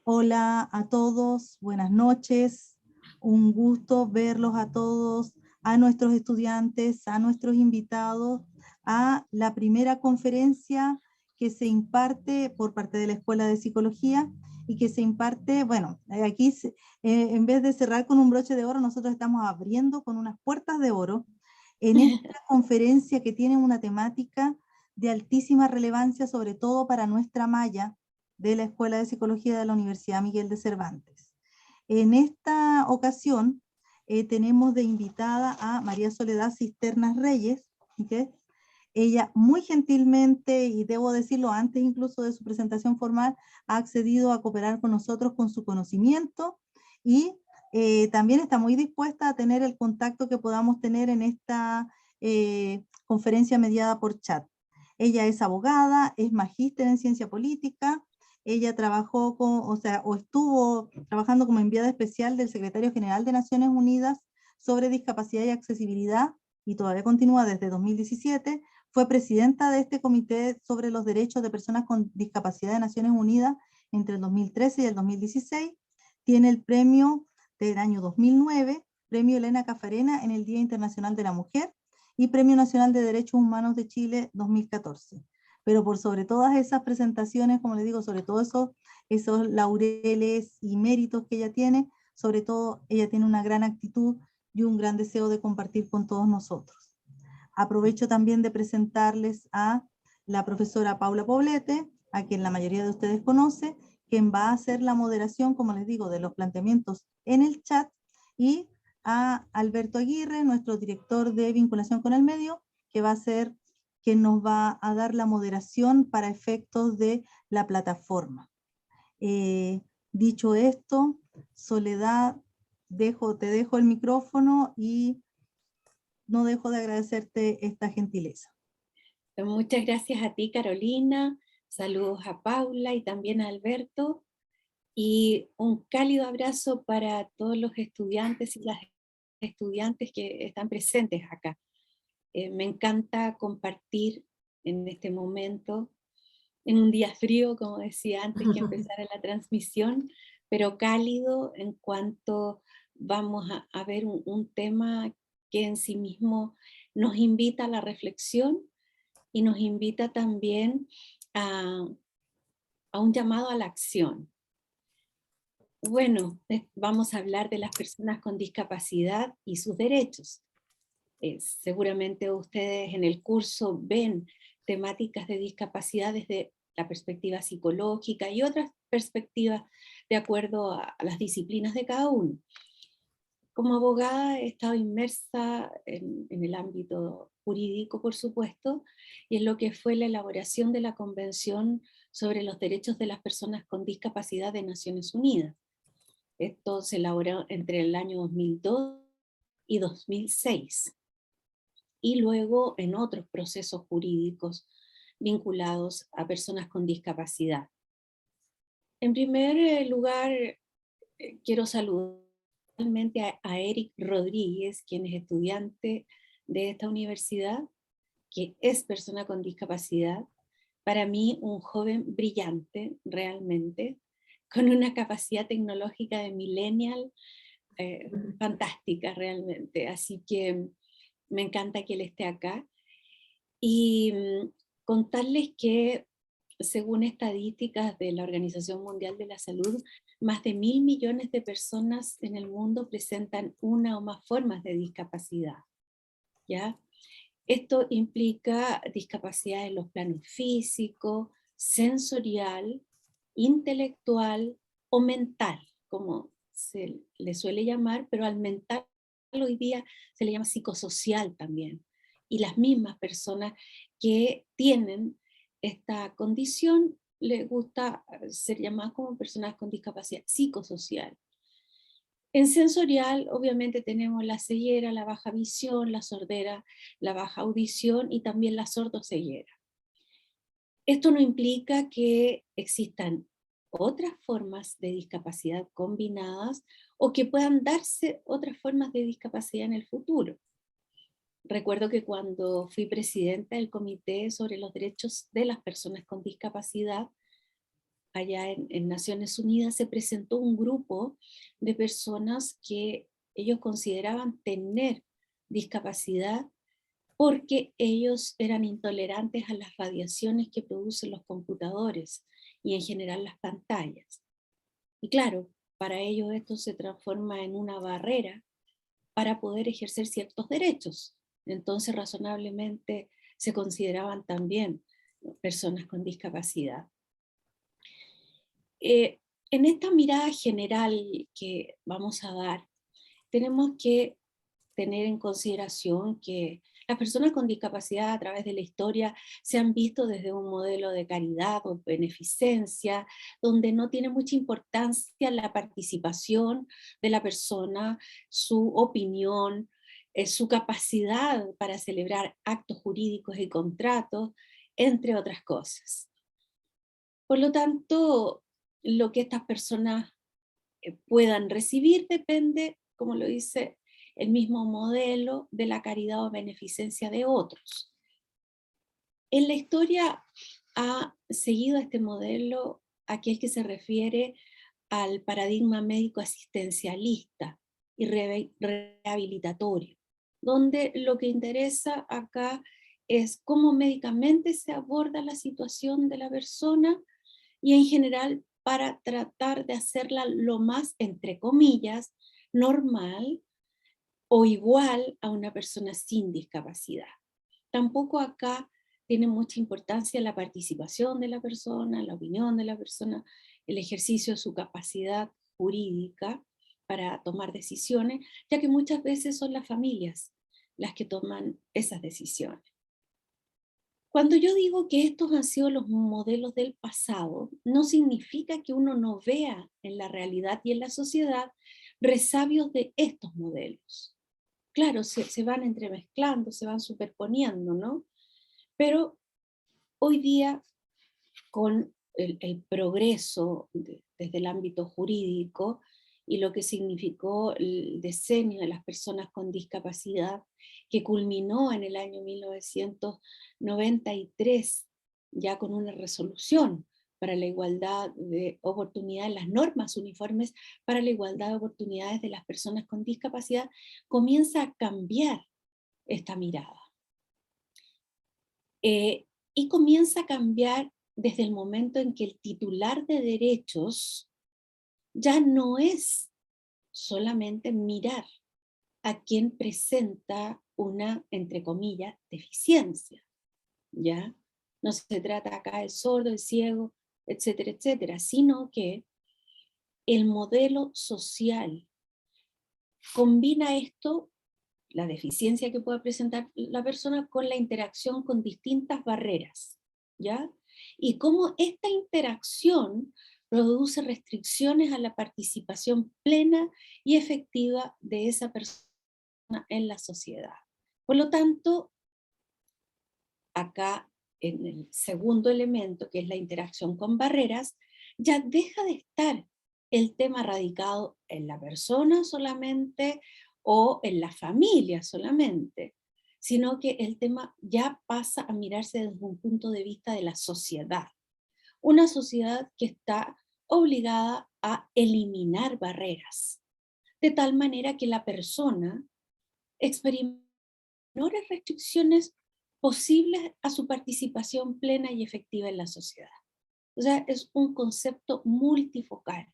Hola a todos, buenas noches. Un gusto verlos a todos, a nuestros estudiantes, a nuestros invitados, a la primera conferencia que se imparte por parte de la Escuela de Psicología y que se imparte, bueno, aquí en vez de cerrar con un broche de oro, nosotros estamos abriendo con unas puertas de oro en esta conferencia que tiene una temática de altísima relevancia, sobre todo para nuestra malla de la Escuela de Psicología de la Universidad Miguel de Cervantes. En esta ocasión tenemos de invitada a María Soledad Cisternas Reyes, ¿okay? Ella muy gentilmente, y debo decirlo antes incluso de su presentación formal, ha accedido a cooperar con nosotros con su conocimiento y también está muy dispuesta a tener el contacto que podamos tener en esta conferencia mediada por chat. Ella es abogada, es magíster en ciencia política, ella trabajó o estuvo trabajando como enviada especial del Secretario General de Naciones Unidas sobre discapacidad y accesibilidad, y todavía continúa desde 2017, fue presidenta de este Comité sobre los Derechos de Personas con Discapacidad de Naciones Unidas entre el 2013 y el 2016, tiene el premio del año 2009, premio Elena Cafarena en el Día Internacional de la Mujer, y Premio Nacional de Derechos Humanos de Chile 2014. Pero por sobre todas esas presentaciones, como les digo, sobre todo esos laureles y méritos que ella tiene, sobre todo ella tiene una gran actitud y un gran deseo de compartir con todos nosotros. Aprovecho también de presentarles a la profesora Paula Poblete, a quien la mayoría de ustedes conoce, quien va a hacer la moderación, como les digo, de los planteamientos en el chat, y a Alberto Aguirre, nuestro director de vinculación con el medio, que va a ser quien nos va a dar la moderación para efectos de la plataforma. Dicho esto, Soledad, te dejo el micrófono y no dejo de agradecerte esta gentileza. Muchas gracias a ti, Carolina. Saludos a Paula y también a Alberto. Y un cálido abrazo para todos los estudiantes y las estudiantes que están presentes acá. Me encanta compartir en este momento, en un día frío, como decía antes que empezara la transmisión, pero cálido en cuanto vamos a ver un tema que en sí mismo nos invita a la reflexión y nos invita también a, a un llamado a la acción. Bueno, vamos a hablar de las personas con discapacidad y sus derechos. Seguramente ustedes en el curso ven temáticas de discapacidad desde la perspectiva psicológica y otras perspectivas de acuerdo a las disciplinas de cada uno. Como abogada he estado inmersa en el ámbito jurídico, por supuesto, y en lo que fue la elaboración de la Convención sobre los Derechos de las Personas con Discapacidad de Naciones Unidas. Esto se elaboró entre el año 2002 y 2006, y luego en otros procesos jurídicos vinculados a personas con discapacidad. En primer lugar, quiero saludar a Eric Rodríguez, quien es estudiante de esta universidad, que es persona con discapacidad. Para mí, un joven brillante, realmente, con una capacidad tecnológica de millennial fantástica, realmente. Así que me encanta que él esté acá. Y contarles que, según estadísticas de la Organización Mundial de la Salud, más de 1.000 millones de personas en el mundo presentan una o más formas de discapacidad, ¿ya? Esto implica discapacidad en los planos físico, sensorial, intelectual o mental, como se le suele llamar, pero al mental hoy día se le llama psicosocial también. Y las mismas personas que tienen esta condición les gusta ser llamadas como personas con discapacidad psicosocial. En sensorial, obviamente tenemos la ceguera, la baja visión, la sordera, la baja audición y también la sordoceguera. Esto no implica que existan otras formas de discapacidad combinadas o que puedan darse otras formas de discapacidad en el futuro. Recuerdo que cuando fui presidenta del Comité sobre los Derechos de las Personas con Discapacidad, allá en Naciones Unidas, se presentó un grupo de personas que ellos consideraban tener discapacidad porque ellos eran intolerantes a las radiaciones que producen los computadores y en general las pantallas. Y claro, para ellos esto se transforma en una barrera para poder ejercer ciertos derechos. Entonces, razonablemente, se consideraban también personas con discapacidad. En esta mirada general que vamos a dar, tenemos que tener en consideración que las personas con discapacidad a través de la historia se han visto desde un modelo de caridad o beneficencia, donde no tiene mucha importancia la participación de la persona, su opinión, su capacidad para celebrar actos jurídicos y contratos, entre otras cosas. Por lo tanto, lo que estas personas puedan recibir depende, como lo dice el mismo modelo, de la caridad o beneficencia de otros. En la historia ha seguido este modelo aquel que se refiere al paradigma médico asistencialista y rehabilitatorio, donde lo que interesa acá es cómo médicamente se aborda la situación de la persona y en general para tratar de hacerla lo más, entre comillas, normal o igual a una persona sin discapacidad. Tampoco acá tiene mucha importancia la participación de la persona, la opinión de la persona, el ejercicio de su capacidad jurídica para tomar decisiones, ya que muchas veces son las familias las que toman esas decisiones. Cuando yo digo que estos han sido los modelos del pasado, no significa que uno no vea en la realidad y en la sociedad resabios de estos modelos. Claro, se van entremezclando, se van superponiendo, ¿no? Pero hoy día, con el progreso desde el ámbito jurídico y lo que significó el decenio de las personas con discapacidad, que culminó en el año 1993, ya con una resolución para la igualdad de oportunidades, las normas uniformes para la igualdad de oportunidades de las personas con discapacidad, comienza a cambiar esta mirada. Y comienza a cambiar desde el momento en que el titular de derechos ya no es solamente mirar a quien presenta una, entre comillas, deficiencia, ¿ya? No se trata acá del sordo, el ciego, etcétera, etcétera, sino que el modelo social combina esto, la deficiencia que puede presentar la persona, con la interacción con distintas barreras, ¿ya? Y cómo esta interacción produce restricciones a la participación plena y efectiva de esa persona en la sociedad. Por lo tanto, acá en el segundo elemento, que es la interacción con barreras, ya deja de estar el tema radicado en la persona solamente o en la familia solamente, sino que el tema ya pasa a mirarse desde un punto de vista de la sociedad. Una sociedad que está obligada a eliminar barreras, de tal manera que la persona experimente menores restricciones posibles a su participación plena y efectiva en la sociedad. O sea, es un concepto multifocal.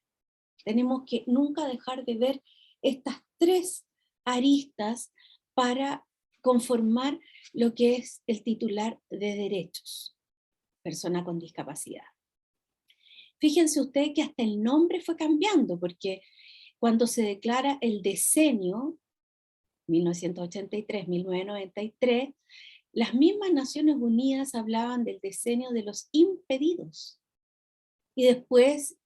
Tenemos que nunca dejar de ver estas tres aristas para conformar lo que es el titular de derechos, persona con discapacidad. Fíjense ustedes que hasta el nombre fue cambiando, porque cuando se declara el decenio, 1983-1993, las mismas Naciones Unidas hablaban del decenio de los impedidos. Y después,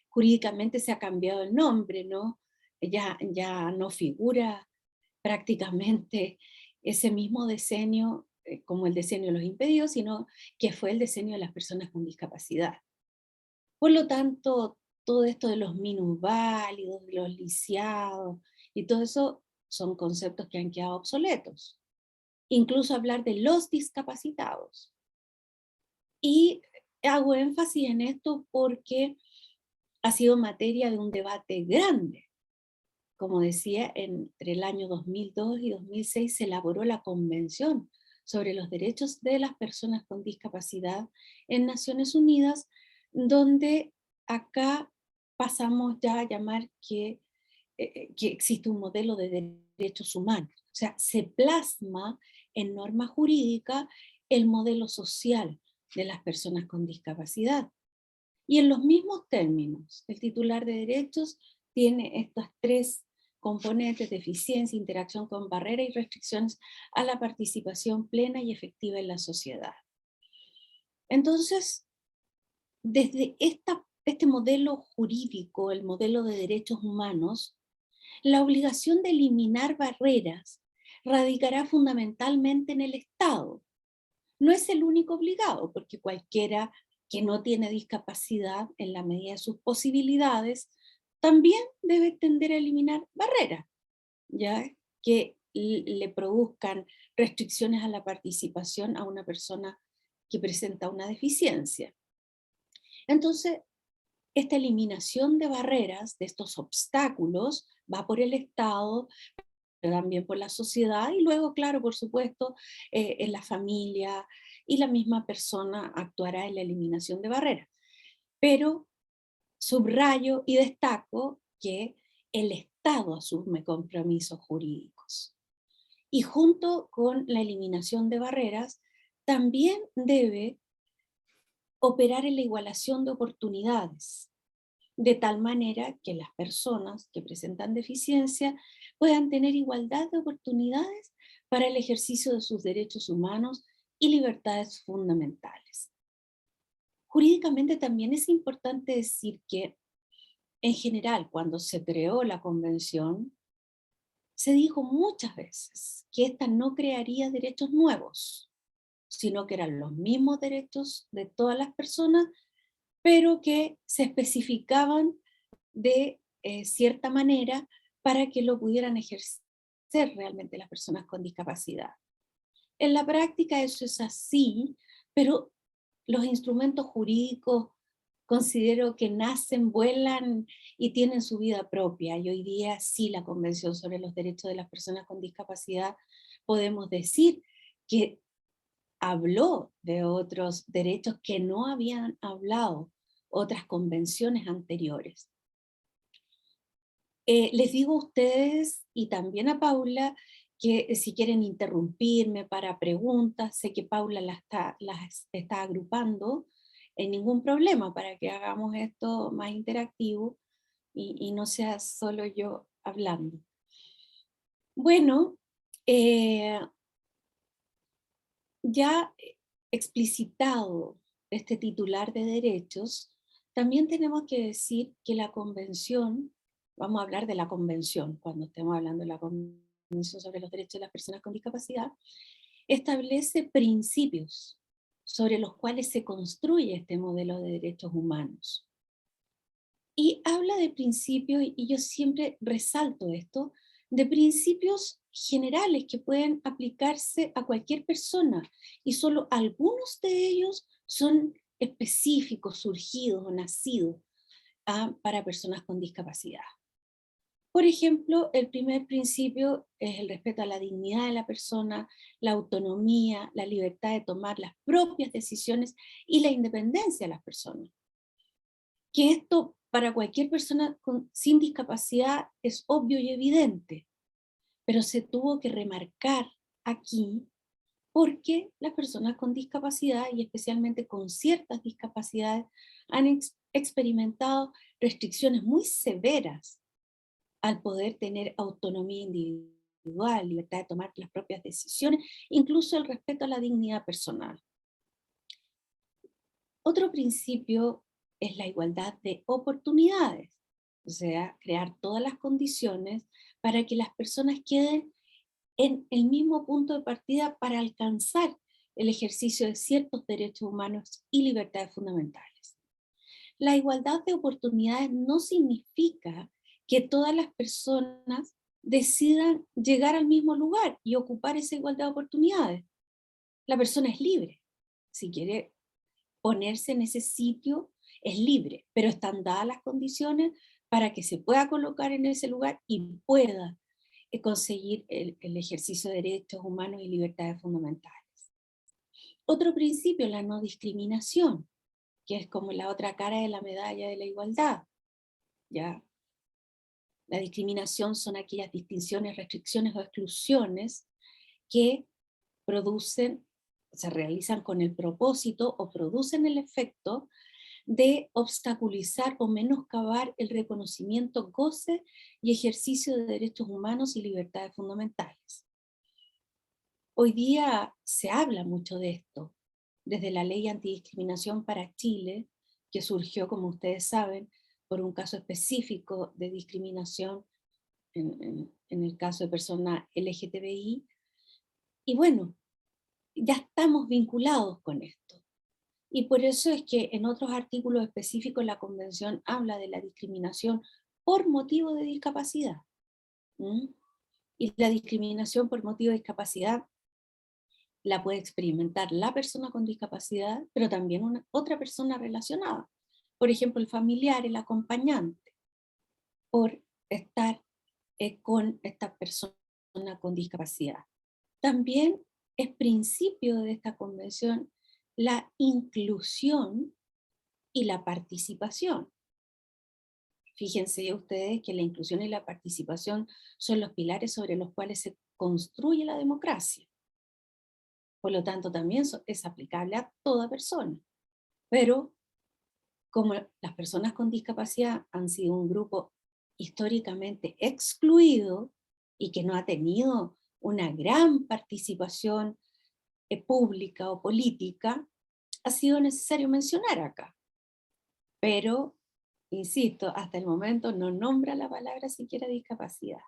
jurídicamente se ha cambiado el nombre, ¿no? Ya no figura prácticamente ese mismo decenio como el decenio de los impedidos, sino que fue el decenio de las personas con discapacidad. Por lo tanto, todo esto de los minusválidos, de los lisiados, y todo eso son conceptos que han quedado obsoletos. Incluso hablar de los discapacitados. Y hago énfasis en esto porque ha sido materia de un debate grande. Como decía, entre el año 2002 y 2006 se elaboró la Convención sobre los Derechos de las Personas con Discapacidad en Naciones Unidas, donde acá pasamos ya a llamar que existe un modelo de derechos humanos. O sea, se plasma en norma jurídica el modelo social de las personas con discapacidad. Y en los mismos términos, el titular de derechos tiene estas tres componentes de eficiencia, interacción con barreras y restricciones a la participación plena y efectiva en la sociedad. Entonces, desde este modelo jurídico, el modelo de derechos humanos, la obligación de eliminar barreras radicará fundamentalmente en el Estado. No es el único obligado, porque cualquiera que no tiene discapacidad en la medida de sus posibilidades, también debe tender a eliminar barreras, ya que le produzcan restricciones a la participación a una persona que presenta una deficiencia. Entonces, esta eliminación de barreras, de estos obstáculos, va por el Estado, pero también por la sociedad y luego, claro, por supuesto, en la familia y la misma persona actuará en la eliminación de barreras. Pero subrayo y destaco que el Estado asume compromisos jurídicos. Y junto con la eliminación de barreras, también debe operar en la igualación de oportunidades, de tal manera que las personas que presentan deficiencia puedan tener igualdad de oportunidades para el ejercicio de sus derechos humanos y libertades fundamentales. Jurídicamente también es importante decir que, en general, cuando se creó la Convención, se dijo muchas veces que esta no crearía derechos nuevos, sino que eran los mismos derechos de todas las personas, pero que se especificaban de cierta manera para que lo pudieran ejercer realmente las personas con discapacidad. En la práctica eso es así, pero los instrumentos jurídicos considero que nacen, vuelan y tienen su vida propia. Y hoy día sí, la Convención sobre los Derechos de las Personas con Discapacidad, podemos decir que habló de otros derechos que no habían hablado otras convenciones anteriores. Les digo a ustedes y también a Paula que si quieren interrumpirme para preguntas, sé que Paula las está agrupando, ningún problema para que hagamos esto más interactivo y no sea solo yo hablando. Bueno, ya explicitado este titular de derechos, también tenemos que decir que la convención, vamos a hablar de la convención cuando estemos hablando de la Convención sobre los Derechos de las Personas con Discapacidad, establece principios sobre los cuales se construye este modelo de derechos humanos. Y habla de principios, y yo siempre resalto esto, de principios generales que pueden aplicarse a cualquier persona, y solo algunos de ellos son específicos, surgidos o nacidos para personas con discapacidad. Por ejemplo, el primer principio es el respeto a la dignidad de la persona, la autonomía, la libertad de tomar las propias decisiones y la independencia de las personas. Que esto para cualquier persona sin discapacidad es obvio y evidente, pero se tuvo que remarcar aquí porque las personas con discapacidad, y especialmente con ciertas discapacidades, han experimentado restricciones muy severas al poder tener autonomía individual, libertad de tomar las propias decisiones, incluso el respeto a la dignidad personal. Otro principio es la igualdad de oportunidades, o sea, crear todas las condiciones para que las personas queden en el mismo punto de partida para alcanzar el ejercicio de ciertos derechos humanos y libertades fundamentales. La igualdad de oportunidades no significa que todas las personas decidan llegar al mismo lugar y ocupar esa igualdad de oportunidades. La persona es libre. Si quiere ponerse en ese sitio es libre, pero están dadas las condiciones para que se pueda colocar en ese lugar y pueda conseguir el ejercicio de derechos humanos y libertades fundamentales. Otro principio es la no discriminación, que es como la otra cara de la medalla de la igualdad. ¿Ya? La discriminación son aquellas distinciones, restricciones o exclusiones que producen, se realizan con el propósito o producen el efecto de obstaculizar o menoscabar el reconocimiento, goce y ejercicio de derechos humanos y libertades fundamentales. Hoy día se habla mucho de esto, desde la ley antidiscriminación para Chile, que surgió, como ustedes saben, por un caso específico de discriminación en el caso de personas LGTBI. Y bueno, ya estamos vinculados con esto. Y por eso es que en otros artículos específicos la Convención habla de la discriminación por motivo de discapacidad. Y la discriminación por motivo de discapacidad la puede experimentar la persona con discapacidad, pero también otra persona relacionada. Por ejemplo, el familiar, el acompañante, por estar con esta persona con discapacidad. También es principio de esta convención la inclusión y la participación. Fíjense ustedes que la inclusión y la participación son los pilares sobre los cuales se construye la democracia. Por lo tanto, también es aplicable a toda persona. Pero como las personas con discapacidad han sido un grupo históricamente excluido y que no ha tenido una gran participación pública o política, ha sido necesario mencionar acá. Pero, insisto, hasta el momento no nombra la palabra siquiera discapacidad.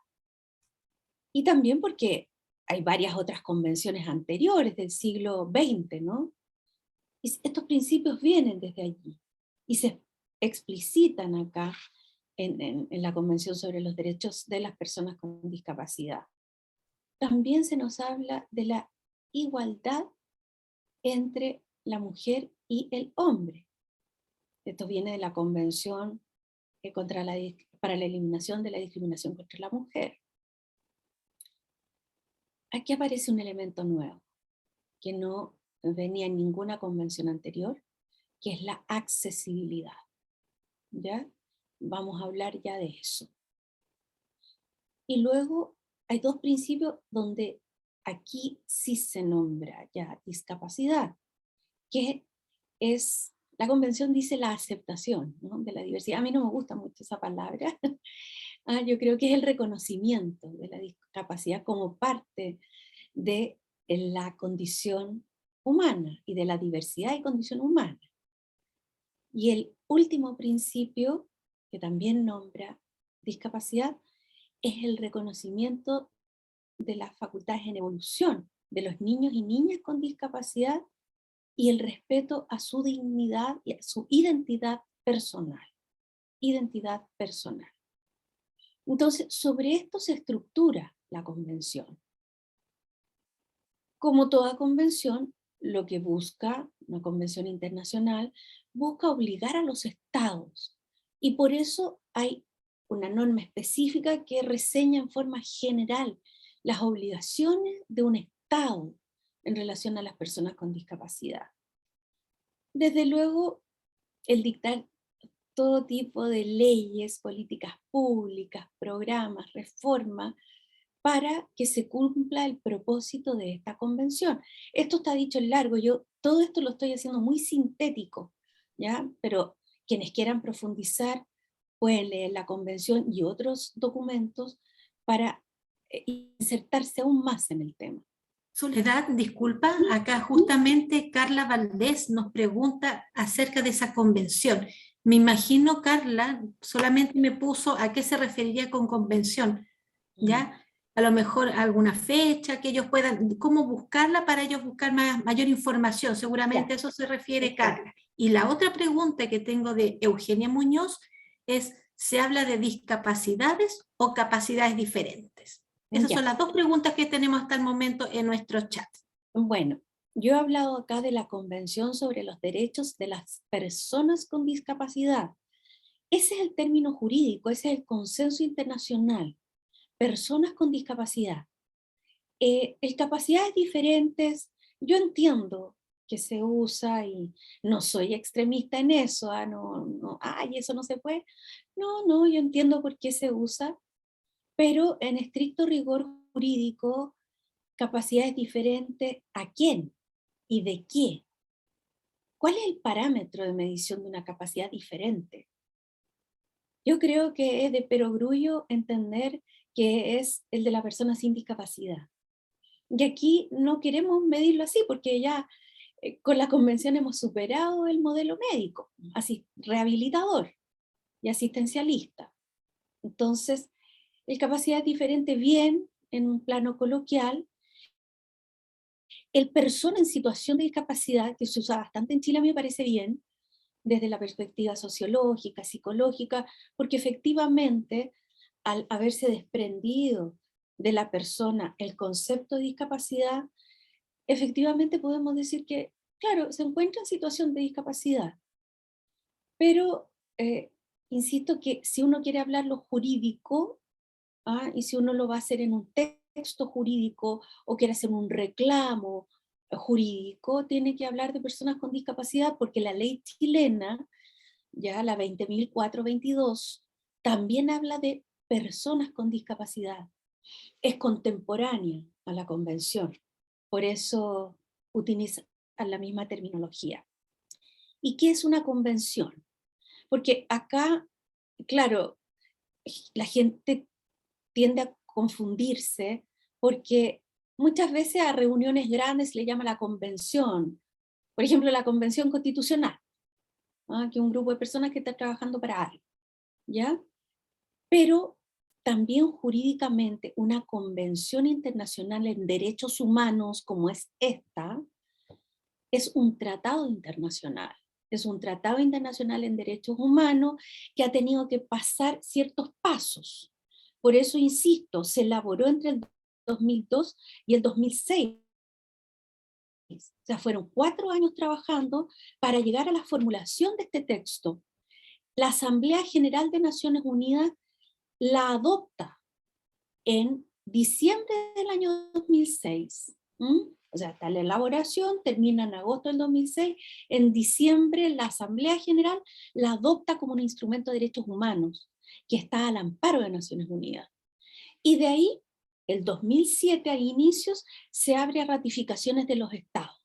Y también porque hay varias otras convenciones anteriores del siglo XX, ¿no? Y estos principios vienen desde allí y se explicitan acá en la Convención sobre los Derechos de las Personas con Discapacidad. También se nos habla de la igualdad entre la mujer y el hombre. Esto viene de la Convención para la eliminación de la discriminación contra la mujer. Aquí aparece un elemento nuevo, que no venía en ninguna convención anterior, que es la accesibilidad. ¿Ya? Vamos a hablar ya de eso. Y luego hay dos principios donde aquí sí se nombra ya discapacidad, que es, la convención dice la aceptación, ¿no?, de la diversidad. A mí no me gusta mucho esa palabra. Yo creo que es el reconocimiento de la discapacidad como parte de la condición humana y de la diversidad y condición humana. Y el último principio, que también nombra discapacidad, es el reconocimiento de las facultades en evolución de los niños y niñas con discapacidad y el respeto a su dignidad y a su identidad personal. Identidad personal. Entonces, sobre esto se estructura la convención. Como toda convención, lo que busca, una convención internacional, busca obligar a los estados. Y por eso hay una norma específica que reseña en forma general las obligaciones de un estado en relación a las personas con discapacidad. Desde luego, el dictar todo tipo de leyes, políticas públicas, programas, reformas, para que se cumpla el propósito de esta convención. Esto está dicho en largo, yo todo esto lo estoy haciendo muy sintético, ¿ya? Pero quienes quieran profundizar pueden leer la convención y otros documentos para insertarse aún más en el tema. Soledad, disculpa, acá justamente Carla Valdés nos pregunta acerca de esa convención. Me imagino, Carla, solamente me puso a qué se referiría con convención, ¿ya? A lo mejor alguna fecha que ellos puedan, cómo buscarla para ellos buscar mayor información, seguramente a eso se refiere Carla. Y la otra pregunta que tengo de Eugenia Muñoz es, ¿se habla de discapacidades o capacidades diferentes? Esas son las dos preguntas que tenemos hasta el momento en nuestro chat. Bueno, Yo he hablado acá de la Convención sobre los Derechos de las Personas con Discapacidad. Ese es el término jurídico, ese es el consenso internacional. Personas con discapacidad. Capacidades diferentes, yo entiendo que se usa y no soy extremista en eso, ay, eso no se puede. No, yo entiendo por qué se usa, pero en estricto rigor jurídico, capacidades diferentes, ¿a quién? ¿Y de qué? ¿Cuál es el parámetro de medición de una capacidad diferente? Yo creo que es de perogrullo entender que es el de la persona sin discapacidad. Y aquí no queremos medirlo así, porque ya con la convención hemos superado el modelo médico, así, rehabilitador y asistencialista. Entonces, el capacidad diferente bien en un plano coloquial. El persona en situación de discapacidad, que se usa bastante en Chile, a mí me parece bien, desde la perspectiva sociológica, psicológica, porque efectivamente, al haberse desprendido de la persona el concepto de discapacidad, efectivamente podemos decir que, claro, se encuentra en situación de discapacidad, pero insisto que si uno quiere hablar lo jurídico, y si uno lo va a hacer en un texto jurídico o quiere hacer un reclamo jurídico, tiene que hablar de personas con discapacidad, porque la ley chilena, ya la 20.422, también habla de personas con discapacidad. Es contemporánea a la convención, por eso utiliza la misma terminología. ¿Y qué es una convención? Porque acá, claro, la gente tiende a confundirse porque muchas veces a reuniones grandes se le llama la convención. Por ejemplo, la convención constitucional, que es un grupo de personas que está trabajando para algo, ¿ya? Pero también jurídicamente una convención internacional en derechos humanos como es esta, es un tratado internacional. Es un tratado internacional en derechos humanos que ha tenido que pasar ciertos pasos. Por eso, insisto, se elaboró entre el 2002 y el 2006. O sea, fueron 4 años trabajando para llegar a la formulación de este texto. La Asamblea General de Naciones Unidas la adopta en diciembre del año 2006. O sea, está la elaboración, termina en agosto del 2006, en diciembre la Asamblea General la adopta como un instrumento de derechos humanos, que está al amparo de Naciones Unidas. Y de ahí, el 2007 a inicios, se abre a ratificaciones de los estados.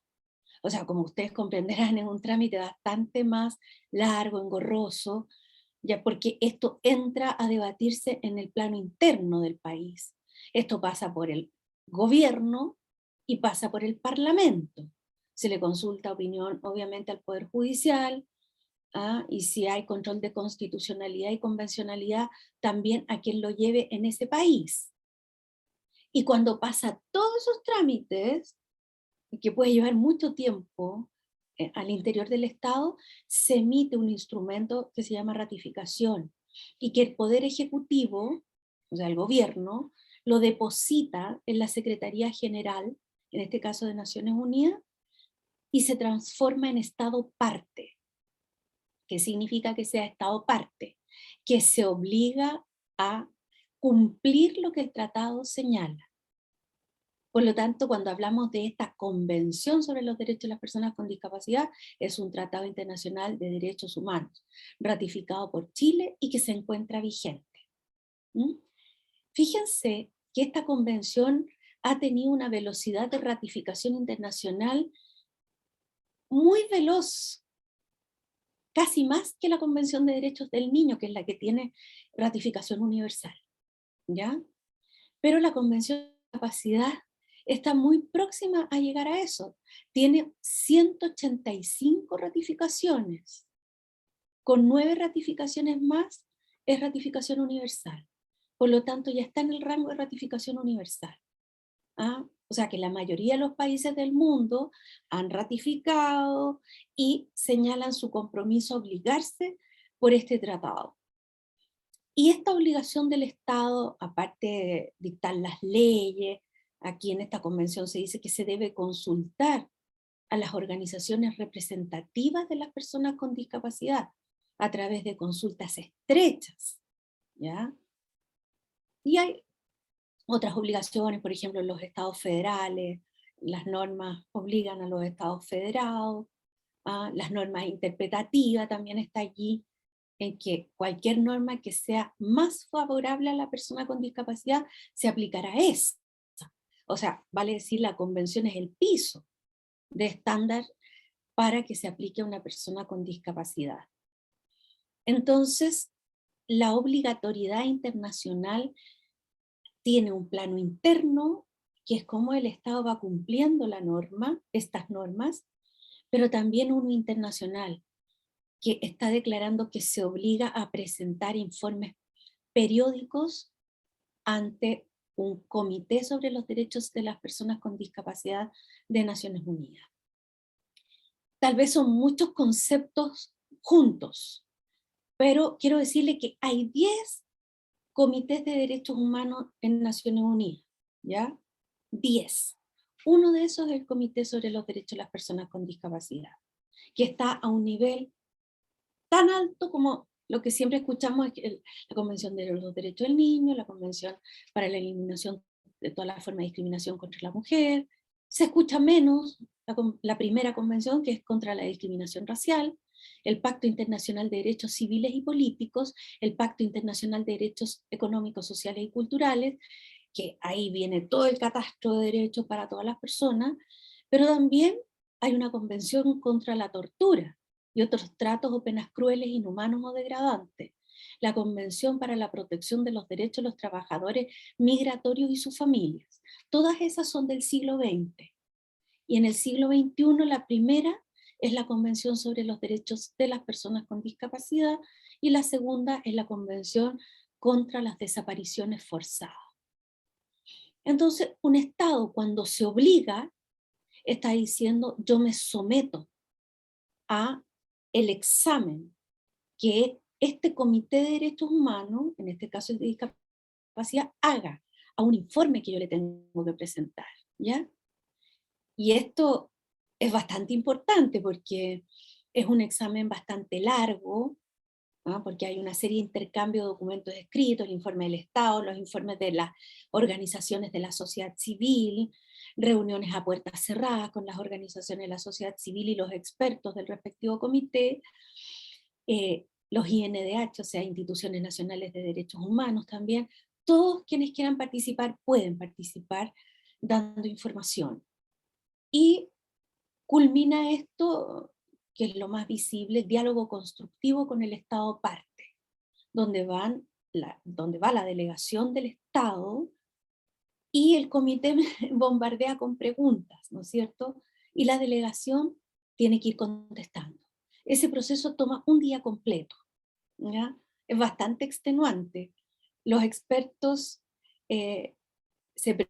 O sea, como ustedes comprenderán, es un trámite bastante más largo, engorroso, ya porque esto entra a debatirse en el plano interno del país. Esto pasa por el gobierno y pasa por el parlamento. Se le consulta opinión, obviamente, al Poder Judicial, y si hay control de constitucionalidad y convencionalidad, también a quien lo lleve en ese país. Y cuando pasa todos esos trámites, que puede llevar mucho tiempo al interior del Estado, se emite un instrumento que se llama ratificación, y que el Poder Ejecutivo, o sea, el gobierno, lo deposita en la Secretaría General, en este caso de Naciones Unidas, y se transforma en Estado parte. ¿Qué significa que sea Estado parte? Que se obliga a cumplir lo que el tratado señala. Por lo tanto, cuando hablamos de esta Convención sobre los Derechos de las Personas con Discapacidad, es un tratado internacional de derechos humanos, ratificado por Chile y que se encuentra vigente. Fíjense que esta convención ha tenido una velocidad de ratificación internacional muy veloz, casi más que la Convención de Derechos del Niño, que es la que tiene ratificación universal, ¿ya? Pero la Convención de Discapacidad está muy próxima a llegar a eso. Tiene 185 ratificaciones. Con 9 ratificaciones más es ratificación universal. Por lo tanto, ya está en el rango de ratificación universal. O sea que la mayoría de los países del mundo han ratificado y señalan su compromiso a obligarse por este tratado. Y esta obligación del Estado, aparte de dictar las leyes, aquí en esta convención se dice que se debe consultar a las organizaciones representativas de las personas con discapacidad a través de consultas estrechas, ¿ya? Y hay otras obligaciones, por ejemplo, en los estados federales, las normas obligan a los estados federados, las normas interpretativas también está allí, en que cualquier norma que sea más favorable a la persona con discapacidad se aplicará a esa. O sea, vale decir, la convención es el piso de estándar para que se aplique a una persona con discapacidad. Entonces, la obligatoriedad internacional tiene un plano interno, que es cómo el Estado va cumpliendo la norma, estas normas, pero también uno internacional, que está declarando que se obliga a presentar informes periódicos ante un comité sobre los derechos de las personas con discapacidad de Naciones Unidas. Tal vez son muchos conceptos juntos, pero quiero decirle que hay 10 comités de derechos humanos en Naciones Unidas, ¿ya? 10. Uno de esos es el Comité sobre los Derechos de las Personas con Discapacidad, que está a un nivel tan alto como lo que siempre escuchamos, la Convención de los Derechos del Niño, la Convención para la Eliminación de toda la forma de discriminación contra la mujer. Se escucha menos la primera convención, que es contra la discriminación racial, el Pacto Internacional de Derechos Civiles y Políticos, el Pacto Internacional de Derechos Económicos, Sociales y Culturales, que ahí viene todo el catastro de derechos para todas las personas, pero también hay una convención contra la tortura y otros tratos o penas crueles, inhumanos o degradantes, la Convención para la Protección de los Derechos de los Trabajadores Migratorios y sus familias. Todas esas son del siglo XX. Y en el siglo XXI la primera es la Convención sobre los Derechos de las Personas con Discapacidad y la segunda es la Convención contra las Desapariciones Forzadas. Entonces, un Estado cuando se obliga, está diciendo yo me someto a el examen que este Comité de Derechos Humanos, en este caso el de discapacidad, haga a un informe que yo le tengo que presentar, ¿ya? Y esto es bastante importante porque es un examen bastante largo, ¿no? Porque hay una serie de intercambios de documentos escritos, el informe del Estado, los informes de las organizaciones de la sociedad civil, reuniones a puertas cerradas con las organizaciones de la sociedad civil y los expertos del respectivo comité, los INDH, o sea, Instituciones Nacionales de Derechos Humanos también, todos quienes quieran participar pueden participar dando información. Y culmina esto, que es lo más visible, el diálogo constructivo con el Estado parte, donde va la delegación del Estado y el comité bombardea con preguntas, ¿no es cierto? Y la delegación tiene que ir contestando. Ese proceso toma un día completo, ¿ya? Es bastante extenuante. Los expertos se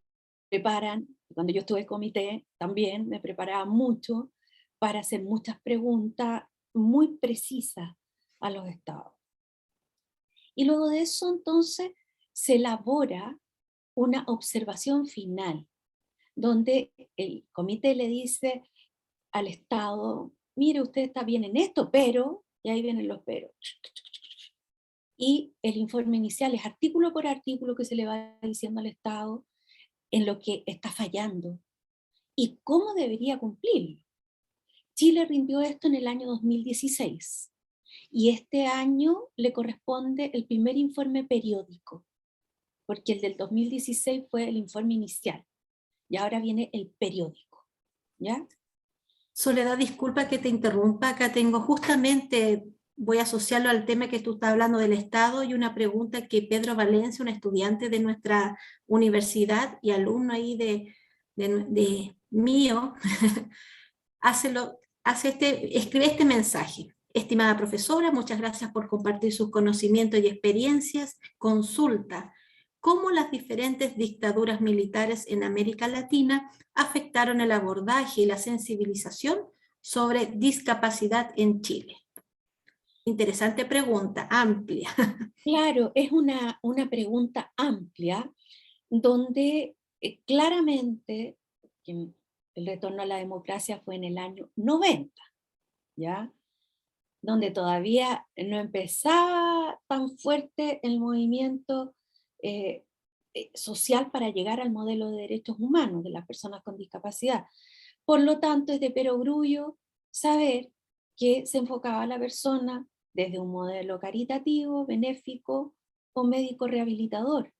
preparan, cuando yo estuve en comité también me preparaba mucho para hacer muchas preguntas muy precisas a los estados. Y luego de eso entonces se elabora una observación final, donde el comité le dice al Estado, mire, usted está bien en esto, pero, y ahí vienen los pero. Y el informe inicial es artículo por artículo que se le va diciendo al Estado en lo que está fallando y cómo debería cumplirlo. Chile rindió esto en el año 2016 y este año le corresponde el primer informe periódico, porque el del 2016 fue el informe inicial y ahora viene el periódico, ¿ya? Soledad, disculpa que te interrumpa, acá tengo justamente, voy a asociarlo al tema que tú estás hablando del Estado y una pregunta que Pedro Valencia, un estudiante de nuestra universidad y alumno ahí de mío, escribe este mensaje. Estimada profesora, muchas gracias por compartir sus conocimientos y experiencias. Consulta, ¿cómo las diferentes dictaduras militares en América Latina afectaron el abordaje y la sensibilización sobre discapacidad en Chile? Interesante pregunta, amplia. Claro, es una pregunta amplia, donde claramente, el retorno a la democracia fue en el año 90, ¿ya? Donde todavía no empezaba tan fuerte el movimiento social para llegar al modelo de derechos humanos de las personas con discapacidad. Por lo tanto, es de perogrullo saber que se enfocaba a la persona desde un modelo caritativo, benéfico o médico rehabilitador,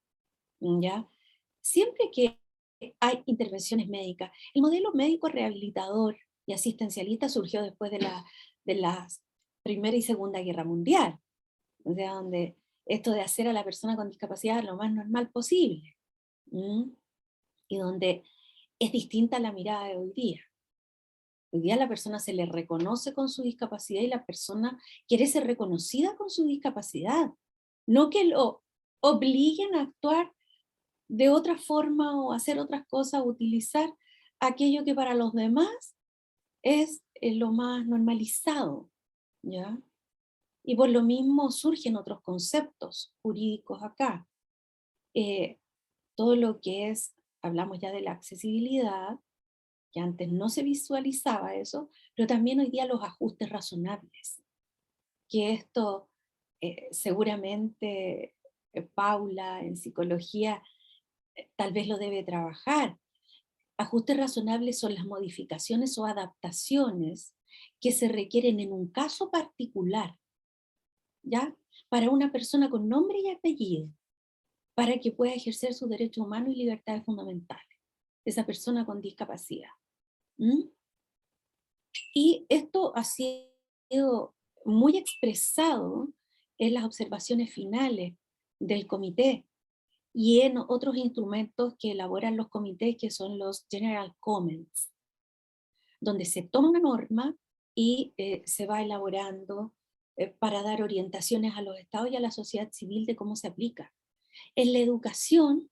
¿ya? Siempre que hay intervenciones médicas, el modelo médico rehabilitador y asistencialista surgió después de la Primera y Segunda Guerra Mundial, o sea, donde esto de hacer a la persona con discapacidad lo más normal posible, ¿m? Y donde es distinta la mirada de hoy día. Hoy día a la persona se le reconoce con su discapacidad y la persona quiere ser reconocida con su discapacidad, no que lo obliguen a actuar de otra forma o hacer otras cosas, utilizar aquello que para los demás es lo más normalizado, ¿ya? Y por lo mismo surgen otros conceptos jurídicos acá. Todo lo que es, hablamos ya de la accesibilidad, que antes no se visualizaba eso, pero también hoy día los ajustes razonables, que esto seguramente Paula en psicología tal vez lo debe trabajar. Ajustes razonables son las modificaciones o adaptaciones que se requieren en un caso particular, ¿ya? Para una persona con nombre y apellido, para que pueda ejercer sus derechos humanos y libertades fundamentales, esa persona con discapacidad. ¿Mm? Y esto ha sido muy expresado en las observaciones finales del comité y en otros instrumentos que elaboran los comités, que son los General Comments, donde se toma una norma y se va elaborando para dar orientaciones a los estados y a la sociedad civil de cómo se aplica. En la educación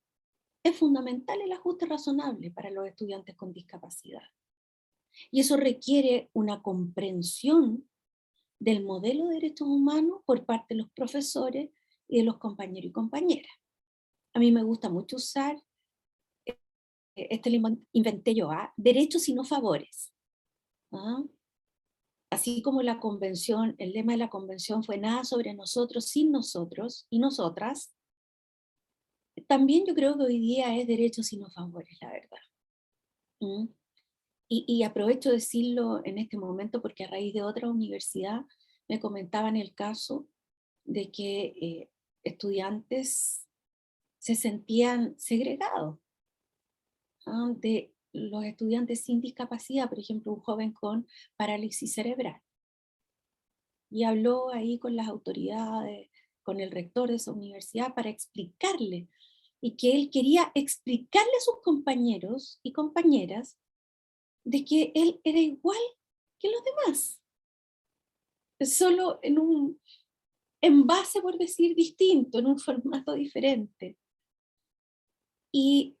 es fundamental el ajuste razonable para los estudiantes con discapacidad. Y eso requiere una comprensión del modelo de derechos humanos por parte de los profesores y de los compañeros y compañeras. A mí me gusta mucho usar, este lo inventé yo, derechos y no favores. ¿Ah? Así como la convención, el lema de la convención fue nada sobre nosotros sin nosotros y nosotras, también yo creo que hoy día es derechos y no favores, la verdad. ¿Mm? Y aprovecho de decirlo en este momento porque a raíz de otra universidad me comentaban el caso de que estudiantes se sentían segregados, ¿ah? De los estudiantes sin discapacidad, por ejemplo, un joven con parálisis cerebral. Y habló ahí con las autoridades, con el rector de esa universidad para explicarle, y que él quería explicarle a sus compañeros y compañeras de que él era igual que los demás, solo en un envase, por decir, distinto, en un formato diferente. Y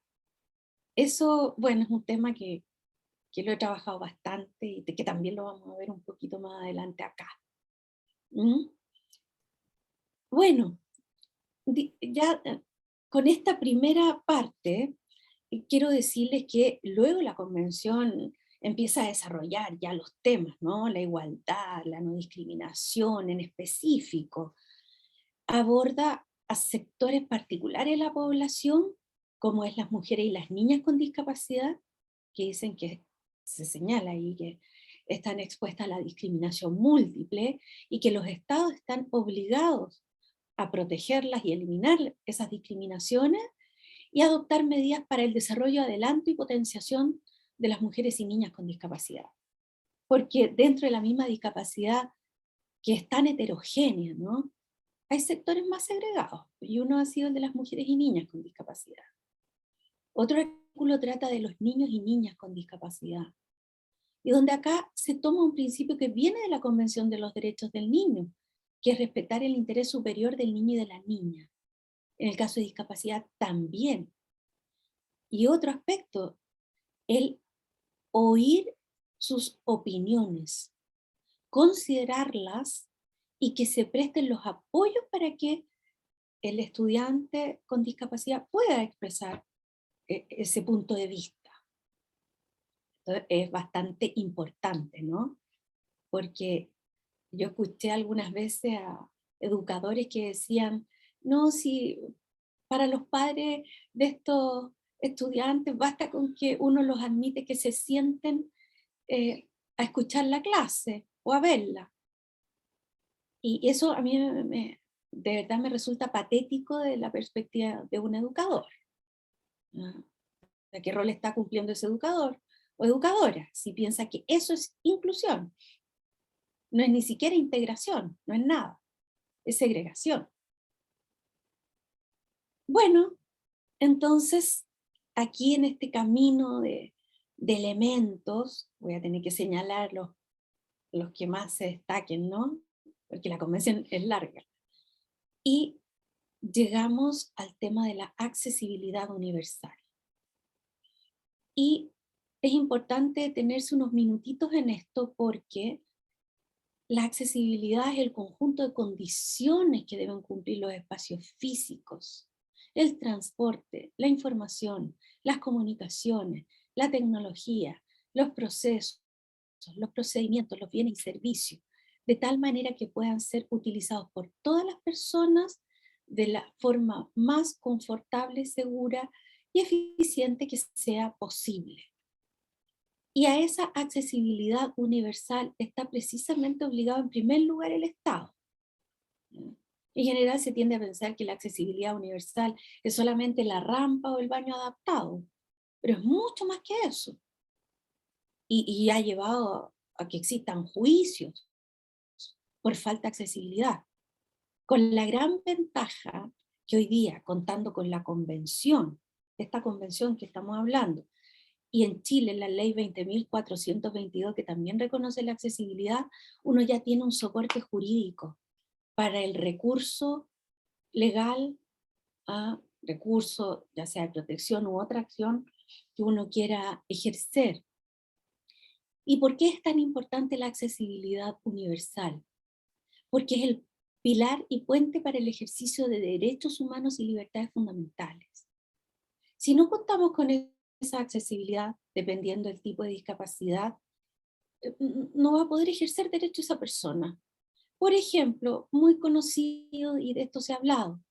eso, bueno, es un tema que lo he trabajado bastante y que también lo vamos a ver un poquito más adelante acá. ¿Mm? Bueno, ya con esta primera parte, quiero decirles que luego la convención empieza a desarrollar ya los temas, ¿no? La igualdad, la no discriminación en específico. Aborda a sectores particulares de la población, como es las mujeres y las niñas con discapacidad, que dicen que se señala ahí que están expuestas a la discriminación múltiple y que los estados están obligados a protegerlas y eliminar esas discriminaciones y adoptar medidas para el desarrollo, adelanto y potenciación de las mujeres y niñas con discapacidad. Porque dentro de la misma discapacidad, que es tan heterogénea, ¿no? Hay sectores más segregados, y uno ha sido el de las mujeres y niñas con discapacidad. Otro artículo trata de los niños y niñas con discapacidad, y donde acá se toma un principio que viene de la Convención de los Derechos del Niño, que es respetar el interés superior del niño y de la niña. En el caso de discapacidad también. Y otro aspecto, el oír sus opiniones, considerarlas y que se presten los apoyos para que el estudiante con discapacidad pueda expresar ese punto de vista. Esto es bastante importante, ¿no? Porque yo escuché algunas veces a educadores que decían, no, si para los padres de estos estudiantes basta con que uno los admite que se sienten a escuchar la clase o a verla. Y eso a mí de verdad me resulta patético de la perspectiva de un educador. ¿No? ¿De qué rol está cumpliendo ese educador o educadora si piensa que eso es inclusión? No es ni siquiera integración, no es nada, es segregación. Bueno, entonces aquí en este camino de elementos, voy a tener que señalar los que más se destaquen, ¿no? Porque la convención es larga. Y llegamos al tema de la accesibilidad universal. Y es importante detenerse unos minutitos en esto porque la accesibilidad es el conjunto de condiciones que deben cumplir los espacios físicos, el transporte, la información, las comunicaciones, la tecnología, los procesos, los procedimientos, los bienes y servicios, de tal manera que puedan ser utilizados por todas las personas de la forma más confortable, segura y eficiente que sea posible. Y a esa accesibilidad universal está precisamente obligado en primer lugar el Estado. En general se tiende a pensar que la accesibilidad universal es solamente la rampa o el baño adaptado, pero es mucho más que eso. Y ha llevado a que existan juicios por falta de accesibilidad, con la gran ventaja que hoy día, contando con la convención, esta convención que estamos hablando, y en Chile la ley 20.422 que también reconoce la accesibilidad, uno ya tiene un soporte jurídico para el recurso legal a recurso, ya sea de protección u otra acción que uno quiera ejercer. ¿Y por qué es tan importante la accesibilidad universal? Porque es el pilar y puente para el ejercicio de derechos humanos y libertades fundamentales. Si no contamos con esa accesibilidad, dependiendo del tipo de discapacidad, no va a poder ejercer derecho esa persona. Por ejemplo, muy conocido, y de esto se ha hablado,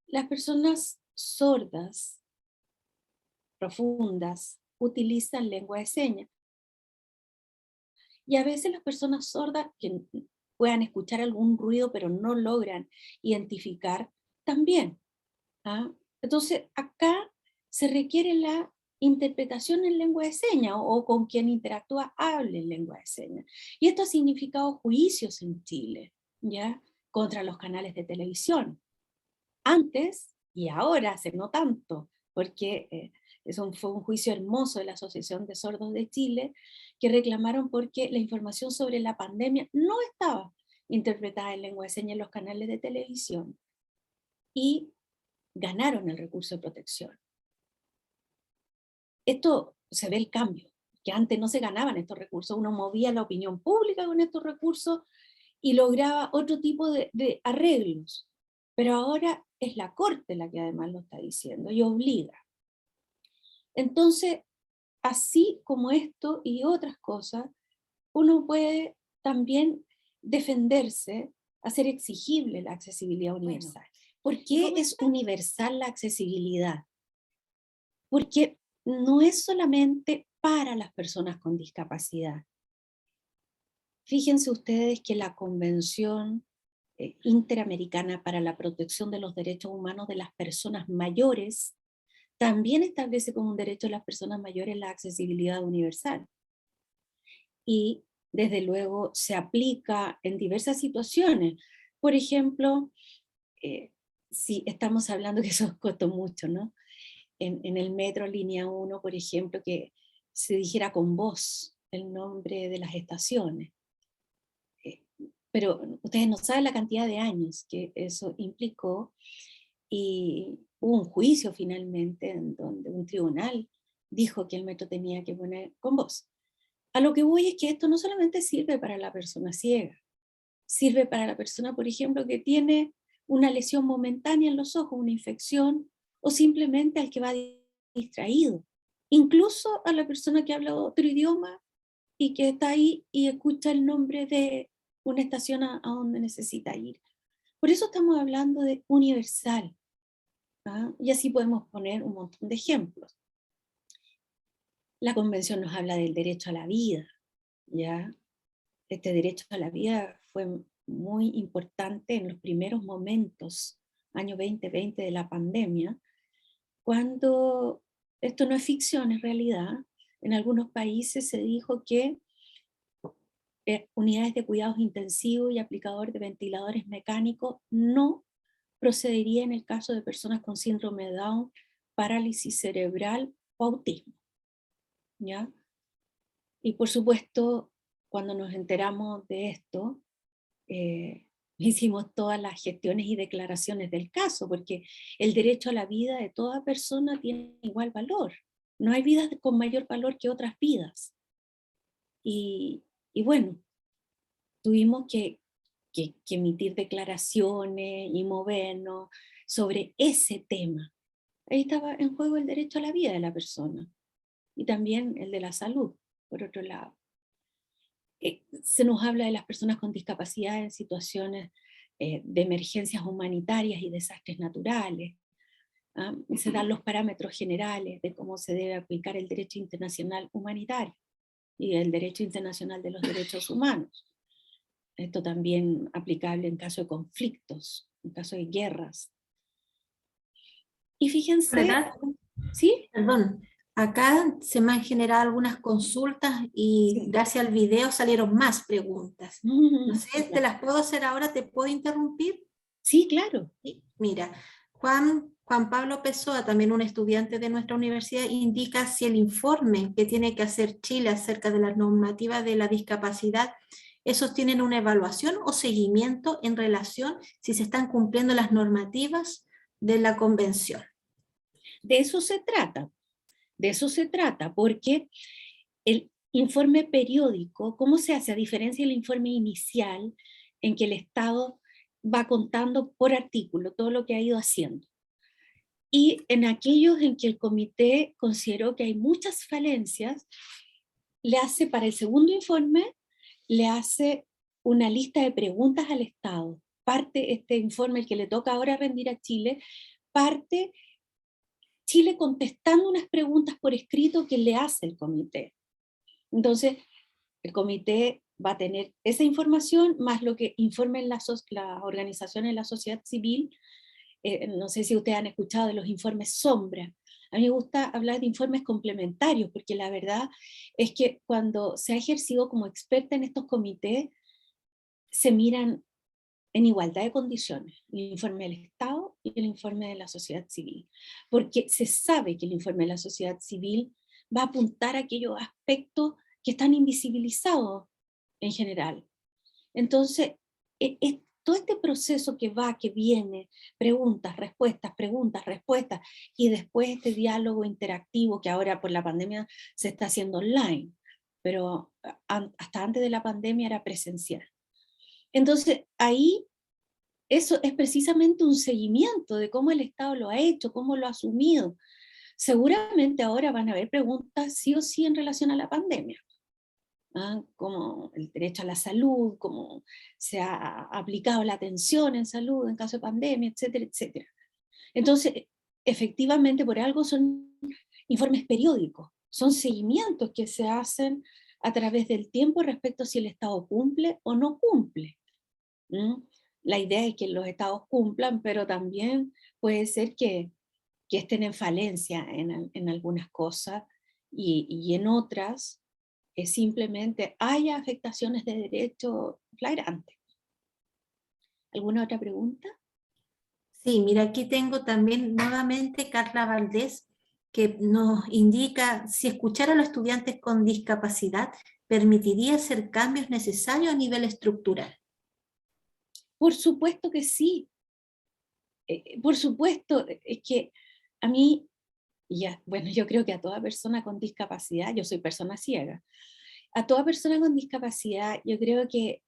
las personas sordas, profundas, utilizan lengua de señas. Y a veces las personas sordas que puedan escuchar algún ruido pero no logran identificar también. ¿Ah? Entonces acá se requiere la interpretación en lengua de señas o con quien interactúa hable en lengua de señas. Y esto ha significado juicios en Chile, ¿ya? Contra los canales de televisión. Antes y ahora, hace no tanto, porque eso fue un juicio hermoso de la Asociación de Sordos de Chile, que reclamaron porque la información sobre la pandemia no estaba interpretada en lengua de señas en los canales de televisión. Y ganaron el recurso de protección. Esto se ve el cambio, que antes no se ganaban estos recursos, uno movía la opinión pública con estos recursos y lograba otro tipo de arreglos. Pero ahora es la Corte la que además lo está diciendo y obliga. Entonces, así como esto y otras cosas, uno puede también defenderse, hacer exigible la accesibilidad universal. ¿Por qué es universal la accesibilidad? Porque no es solamente para las personas con discapacidad. Fíjense ustedes que la Convención Interamericana para la Protección de los Derechos Humanos de las Personas Mayores también establece como un derecho de las personas mayores la accesibilidad universal. Y desde luego se aplica en diversas situaciones. Por ejemplo, si estamos hablando que eso costó mucho, ¿no? En el metro línea 1, por ejemplo, que se dijera con voz el nombre de las estaciones. Pero ustedes no saben la cantidad de años que eso implicó, y hubo un juicio finalmente en donde un tribunal dijo que el metro tenía que poner con voz. A lo que voy es que esto no solamente sirve para la persona ciega, sirve para la persona, por ejemplo, que tiene una lesión momentánea en los ojos, una infección, o simplemente al que va distraído. incluso a la persona que habla otro idioma y que está ahí y escucha el nombre de una estación a donde necesita ir. Por eso estamos hablando de universal, ¿ah? Y así podemos poner un montón de ejemplos. La Convención nos habla del derecho a la vida, ¿ya? Este derecho a la vida fue muy importante en los primeros momentos, año 2020 de la pandemia, cuando, esto no es ficción, es realidad, en algunos países se dijo que unidades de cuidados intensivos y aplicador de ventiladores mecánicos no procedería en el caso de personas con síndrome de Down, parálisis cerebral o autismo, ¿ya? Y por supuesto, cuando nos enteramos de esto, hicimos todas las gestiones y declaraciones del caso, porque el derecho a la vida de toda persona tiene igual valor. No hay vidas con mayor valor que otras vidas. Y bueno, tuvimos que emitir declaraciones y movernos sobre ese tema. Ahí estaba en juego el derecho a la vida de la persona y también el de la salud, por otro lado. Se nos habla de las personas con discapacidad en situaciones de emergencias humanitarias y desastres naturales. ¿Ah? Y se dan los parámetros generales de cómo se debe aplicar el derecho internacional humanitario y el derecho internacional de los derechos humanos. Esto también aplicable en caso de conflictos, en caso de guerras. Y fíjense, ¿Verdad? ¿sí? Perdón, acá se me han generado algunas consultas y Sí. gracias al video salieron más preguntas. No sé, ¿te las puedo hacer ahora? ¿Te puedo interrumpir? Sí, claro. Sí, mira, Juan Pablo Pessoa, también un estudiante de nuestra universidad, indica si el informe que tiene que hacer Chile acerca de la normativa de la discapacidad, esos tienen una evaluación o seguimiento en relación si se están cumpliendo las normativas de la convención. De eso se trata, porque el informe periódico, ¿cómo se hace? A diferencia del informe inicial, en que el Estado va contando por artículo todo lo que ha ido haciendo. Y en aquellos en que el comité consideró que hay muchas falencias, le hace para el segundo informe, le hace una lista de preguntas al Estado. Parte este informe, el que le toca ahora rendir a Chile, parte Chile contestando unas preguntas por escrito que le hace el comité. Entonces, el comité va a tener esa información más lo que informen las organizaciones de la sociedad civil. No sé si ustedes han escuchado de los informes sombra. A mí me gusta hablar de informes complementarios, porque la verdad es que cuando se ha ejercido como experta en estos comités, se miran en igualdad de condiciones, el informe del Estado y el informe de la sociedad civil, porque se sabe que el informe de la sociedad civil va a apuntar a aquellos aspectos que están invisibilizados en general. Entonces, todo este proceso que va, que viene, preguntas, respuestas, y después este diálogo interactivo que ahora por la pandemia se está haciendo online, pero hasta antes de la pandemia era presencial. Entonces, ahí eso es precisamente un seguimiento de cómo el Estado lo ha hecho, cómo lo ha asumido. Seguramente ahora van a haber preguntas sí o sí en relación a la pandemia, ¿ah? Como el derecho a la salud, cómo se ha aplicado la atención en salud en caso de pandemia, etcétera, etcétera. Entonces, efectivamente, por algo son informes periódicos, son seguimientos que se hacen a través del tiempo respecto a si el Estado cumple o no cumple. La idea es que los estados cumplan, pero también puede ser que estén en falencia en algunas cosas y en otras simplemente haya afectaciones de derecho flagrantes. ¿Alguna otra pregunta? Sí, mira, aquí tengo también nuevamente Carla Valdés, que nos indica si escuchar a los estudiantes con discapacidad permitiría hacer cambios necesarios a nivel estructural. Por supuesto que sí. Por supuesto, es que a mí, bueno, yo creo que a toda persona con discapacidad, yo soy persona ciega, a toda persona con discapacidad yo creo que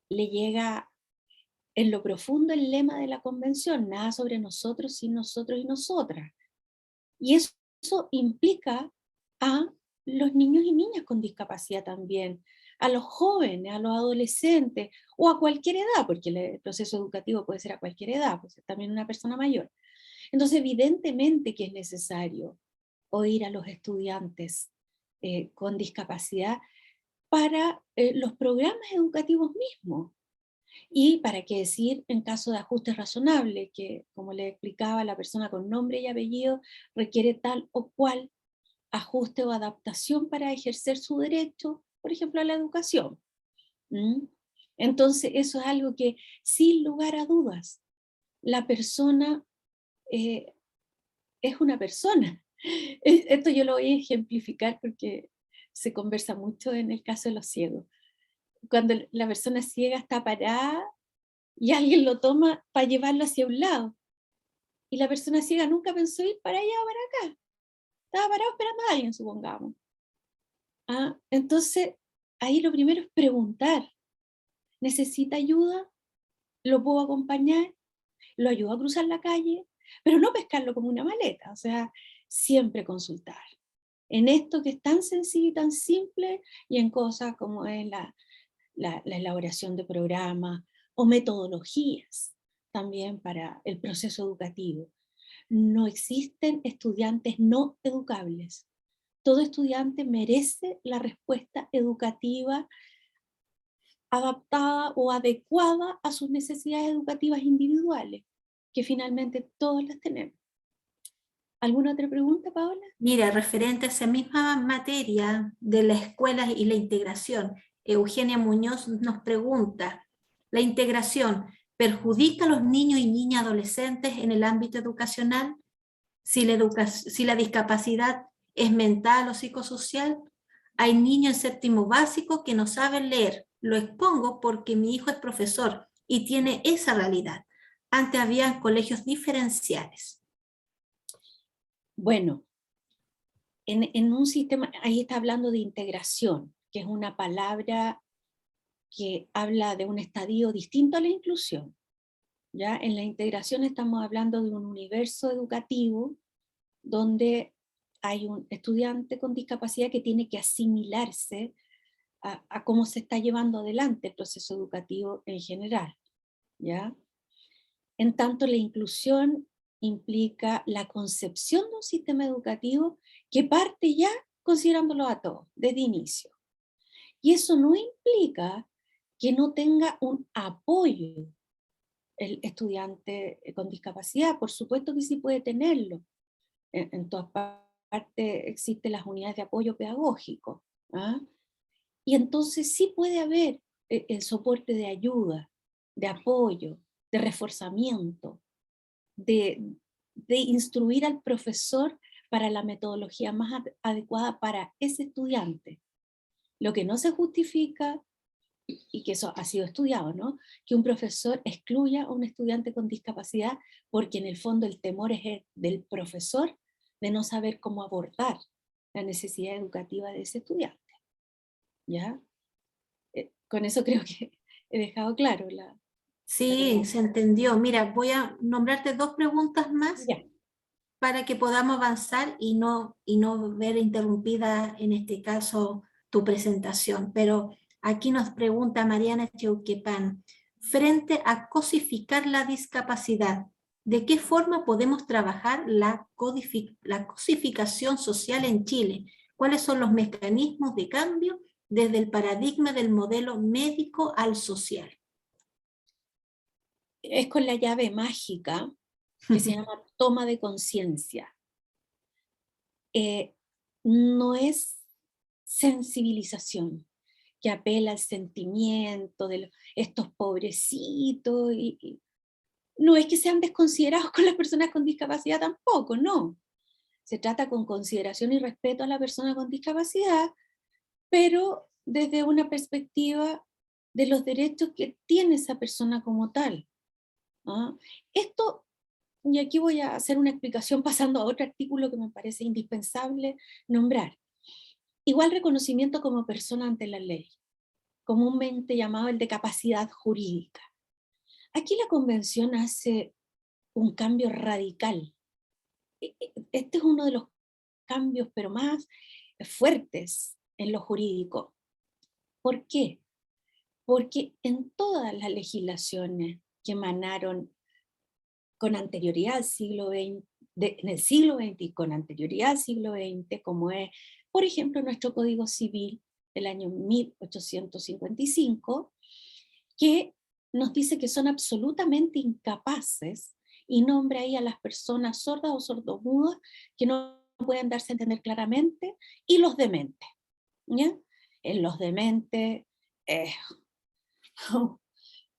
le llega en lo profundo el lema de la convención, nada sobre nosotros sin nosotros y nosotras. Y eso implica a los niños y niñas con discapacidad también, a los jóvenes, a los adolescentes, o a cualquier edad, porque el proceso educativo puede ser a cualquier edad, puede ser también una persona mayor. Entonces, evidentemente que es necesario oír a los estudiantes con discapacidad para los programas educativos mismos. Y para qué decir en caso de ajustes razonables, que como le explicaba, la persona con nombre y apellido requiere tal o cual ajuste o adaptación para ejercer su derecho, por ejemplo, a la educación. ¿Mm? Entonces, eso es algo que, sin lugar a dudas, la persona es una persona. Esto yo lo voy a ejemplificar porque se conversa mucho en el caso de los ciegos. Cuando la persona ciega está parada y alguien lo toma para llevarlo hacia un lado, y la persona ciega nunca pensó ir para allá o para acá. Estaba parado esperando a alguien, supongamos. Entonces, ahí lo primero es preguntar. ¿Necesita ayuda? ¿Lo puedo acompañar? ¿Lo ayudo a cruzar la calle? Pero no pescarlo como una maleta, o sea, siempre consultar. En esto que es tan sencillo y tan simple, y en cosas como es la elaboración de programas o metodologías también para el proceso educativo. No existen estudiantes no educables. Todo estudiante merece la respuesta educativa adaptada o adecuada a sus necesidades educativas individuales, que finalmente todos las tenemos. ¿Alguna otra pregunta, Paola? Mira, referente a esa misma materia de la escuela y la integración, Eugenia Muñoz nos pregunta, ¿la integración perjudica a los niños y niñas adolescentes en el ámbito educacional? Si la discapacidad es mental o psicosocial, hay niños en séptimo básico que no saben leer. Lo expongo porque mi hijo es profesor y tiene esa realidad. Antes había colegios diferenciales. Bueno, en un sistema, ahí está hablando de integración, que es una palabra que habla de un estadio distinto a la inclusión. ¿Ya? En la integración estamos hablando de un universo educativo donde hay un estudiante con discapacidad que tiene que asimilarse a cómo se está llevando adelante el proceso educativo en general. ¿Ya? En tanto, la inclusión implica la concepción de un sistema educativo que parte ya considerándolo a todos, desde inicio. Y eso no implica que no tenga un apoyo el estudiante con discapacidad. Por supuesto que sí puede tenerlo. En todas partes existen las unidades de apoyo pedagógico. Y entonces sí puede haber el soporte de ayuda, de apoyo, de reforzamiento, de instruir al profesor para la metodología más adecuada para ese estudiante. Lo que no se justifica, y que eso ha sido estudiado, ¿no? Que un profesor excluya a un estudiante con discapacidad porque en el fondo el temor es del profesor de no saber cómo abordar la necesidad educativa de ese estudiante. ¿Ya? Con eso creo que he dejado claro la Sí, pregunta. se entendió. Mira, voy a nombrarte dos preguntas más Ya. para que podamos avanzar y no ver interrumpida en este caso tu presentación. Pero aquí nos pregunta Mariana Cheuquepan, frente a cosificar la discapacidad, ¿de qué forma podemos trabajar la cosificación social en Chile? ¿Cuáles son los mecanismos de cambio desde el paradigma del modelo médico al social? Es con la llave mágica que se llama toma de conciencia. No es sensibilización que apela al sentimiento de estos pobrecitos, no es que sean desconsiderados con las personas con discapacidad tampoco, no. Se trata con consideración y respeto a la persona con discapacidad, pero desde una perspectiva de los derechos que tiene esa persona como tal. Esto, y aquí voy a hacer una explicación pasando a otro artículo que me parece indispensable nombrar. Igual reconocimiento como persona ante la ley, comúnmente llamado el de capacidad jurídica. Aquí la Convención hace un cambio radical. Este es uno de los cambios, pero más fuertes en lo jurídico. ¿Por qué? Porque en todas las legislaciones que emanaron con anterioridad al siglo XX, en el siglo XX y con anterioridad al siglo XX, como es, por ejemplo, nuestro Código Civil del año 1855, que nos dice que son absolutamente incapaces y nombra ahí a las personas sordas o sordomudas que no pueden darse a entender claramente, y los dementes. ¿Ya? En los dementes,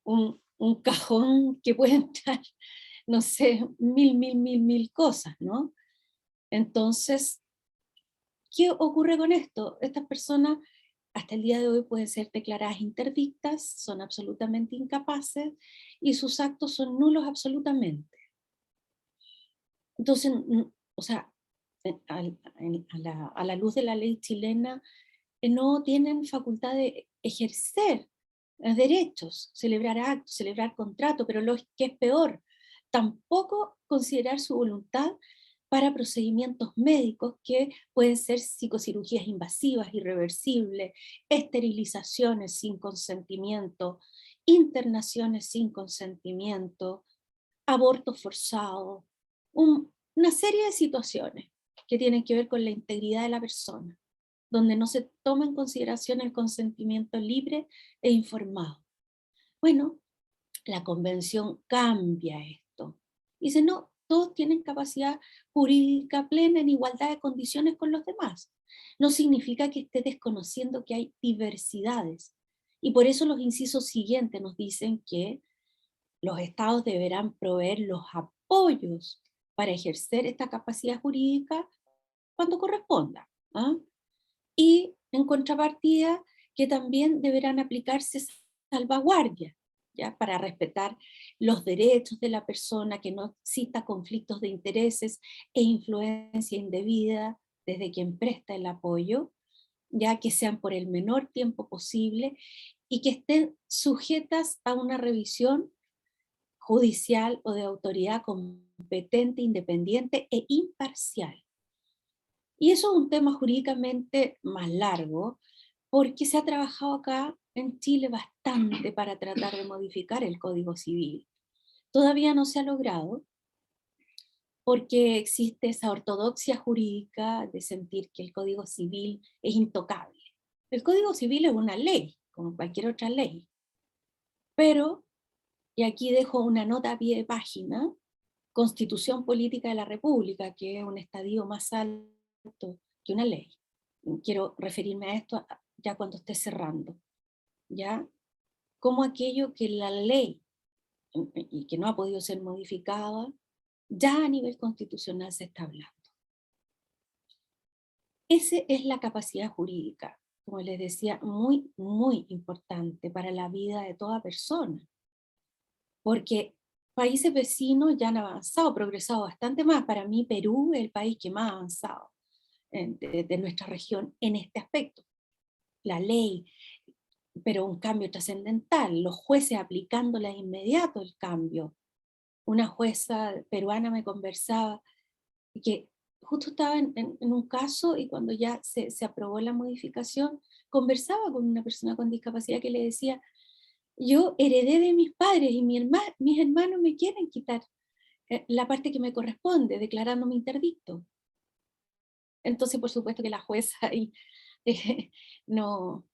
un cajón que puede entrar, no sé, mil cosas, ¿no? Entonces, ¿qué ocurre con esto? Estas personas hasta el día de hoy pueden ser declaradas interdictas, son absolutamente incapaces y sus actos son nulos absolutamente. Entonces, o sea, a la luz de la ley chilena, no tienen facultad de ejercer derechos, celebrar actos, celebrar contratos, pero lo que es peor, tampoco considerar su voluntad para procedimientos médicos que pueden ser psicocirugías invasivas, irreversibles, esterilizaciones sin consentimiento, internaciones sin consentimiento, abortos forzados, una serie de situaciones que tienen que ver con la integridad de la persona, donde no se toma en consideración el consentimiento libre e informado. Bueno, la convención cambia esto. Dice, no, todos tienen capacidad jurídica plena en igualdad de condiciones con los demás. No significa que esté desconociendo que hay diversidades. Y por eso los incisos siguientes nos dicen que los estados deberán proveer los apoyos para ejercer esta capacidad jurídica cuando corresponda. ¿Ah? Y en contrapartida, que también deberán aplicarse salvaguardias, ¿ya? Para respetar los derechos de la persona, que no exista conflictos de intereses e influencia indebida desde quien presta el apoyo, ya que sean por el menor tiempo posible y que estén sujetas a una revisión judicial o de autoridad competente, independiente e imparcial. Y eso es un tema jurídicamente más largo, porque se ha trabajado acá en Chile bastante para tratar de modificar el Código Civil. Todavía no se ha logrado, porque existe esa ortodoxia jurídica de sentir que el Código Civil es intocable. El Código Civil es una ley, como cualquier otra ley. Pero, y aquí dejo una nota a pie de página, Constitución Política de la República, que es un estadio más alto que una ley. Quiero referirme a esto ya cuando esté cerrando, ¿ya? Como aquello que la ley, y que no ha podido ser modificada, ya a nivel constitucional se está hablando. Esa es la capacidad jurídica, como les decía, muy importante para la vida de toda persona, porque países vecinos ya han avanzado, progresado bastante más. Para mí Perú es el país que más ha avanzado de nuestra región en este aspecto. La ley, pero un cambio trascendental, los jueces aplicándola de inmediato el cambio. Una jueza peruana me conversaba que justo estaba en un caso, y cuando ya se aprobó la modificación, conversaba con una persona con discapacidad que le decía, yo heredé de mis padres y mis hermanos me quieren quitar la parte que me corresponde, declarándome interdicto. Entonces, por supuesto que la jueza ahí, no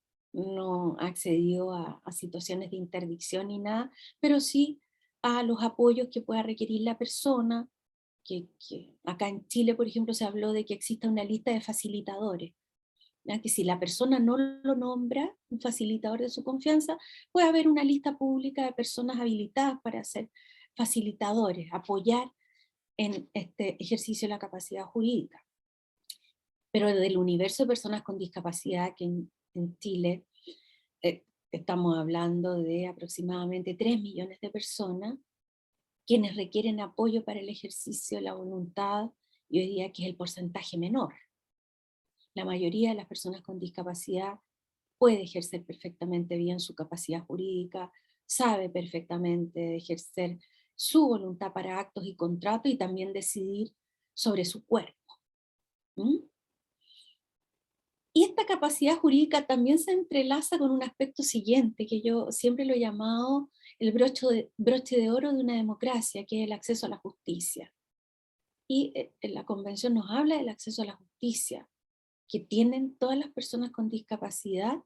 accedió a situaciones de interdicción ni nada, pero sí a los apoyos que pueda requerir la persona, que acá en Chile, por ejemplo, se habló de que exista una lista de facilitadores, ¿ya? Que si la persona no lo nombra, un facilitador de su confianza, puede haber una lista pública de personas habilitadas para ser facilitadores, apoyar en este ejercicio de la capacidad jurídica. Pero del universo de personas con discapacidad que en Chile estamos hablando de aproximadamente 3 millones de personas quienes requieren apoyo para el ejercicio de la voluntad, y hoy día que es el porcentaje menor. La mayoría de las personas con discapacidad puede ejercer perfectamente bien su capacidad jurídica, sabe perfectamente ejercer su voluntad para actos y contratos y también decidir sobre su cuerpo. ¿Mm? Y esta capacidad jurídica también se entrelaza con un aspecto siguiente, que yo siempre lo he llamado el broche de oro de una democracia, que es el acceso a la justicia. Y en la Convención nos habla del acceso a la justicia, que tienen todas las personas con discapacidad,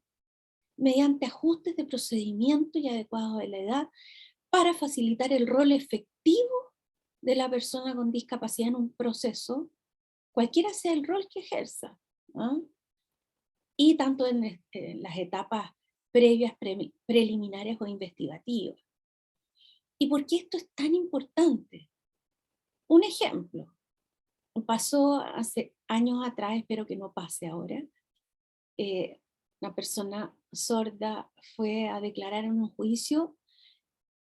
mediante ajustes de procedimiento y adecuados a la edad, para facilitar el rol efectivo de la persona con discapacidad en un proceso, cualquiera sea el rol que ejerza, ¿no? Y tanto en las etapas previas, preliminares o investigativas. ¿Y por qué esto es tan importante? Un ejemplo, pasó hace años atrás, espero que no pase ahora, una persona sorda fue a declarar en un juicio,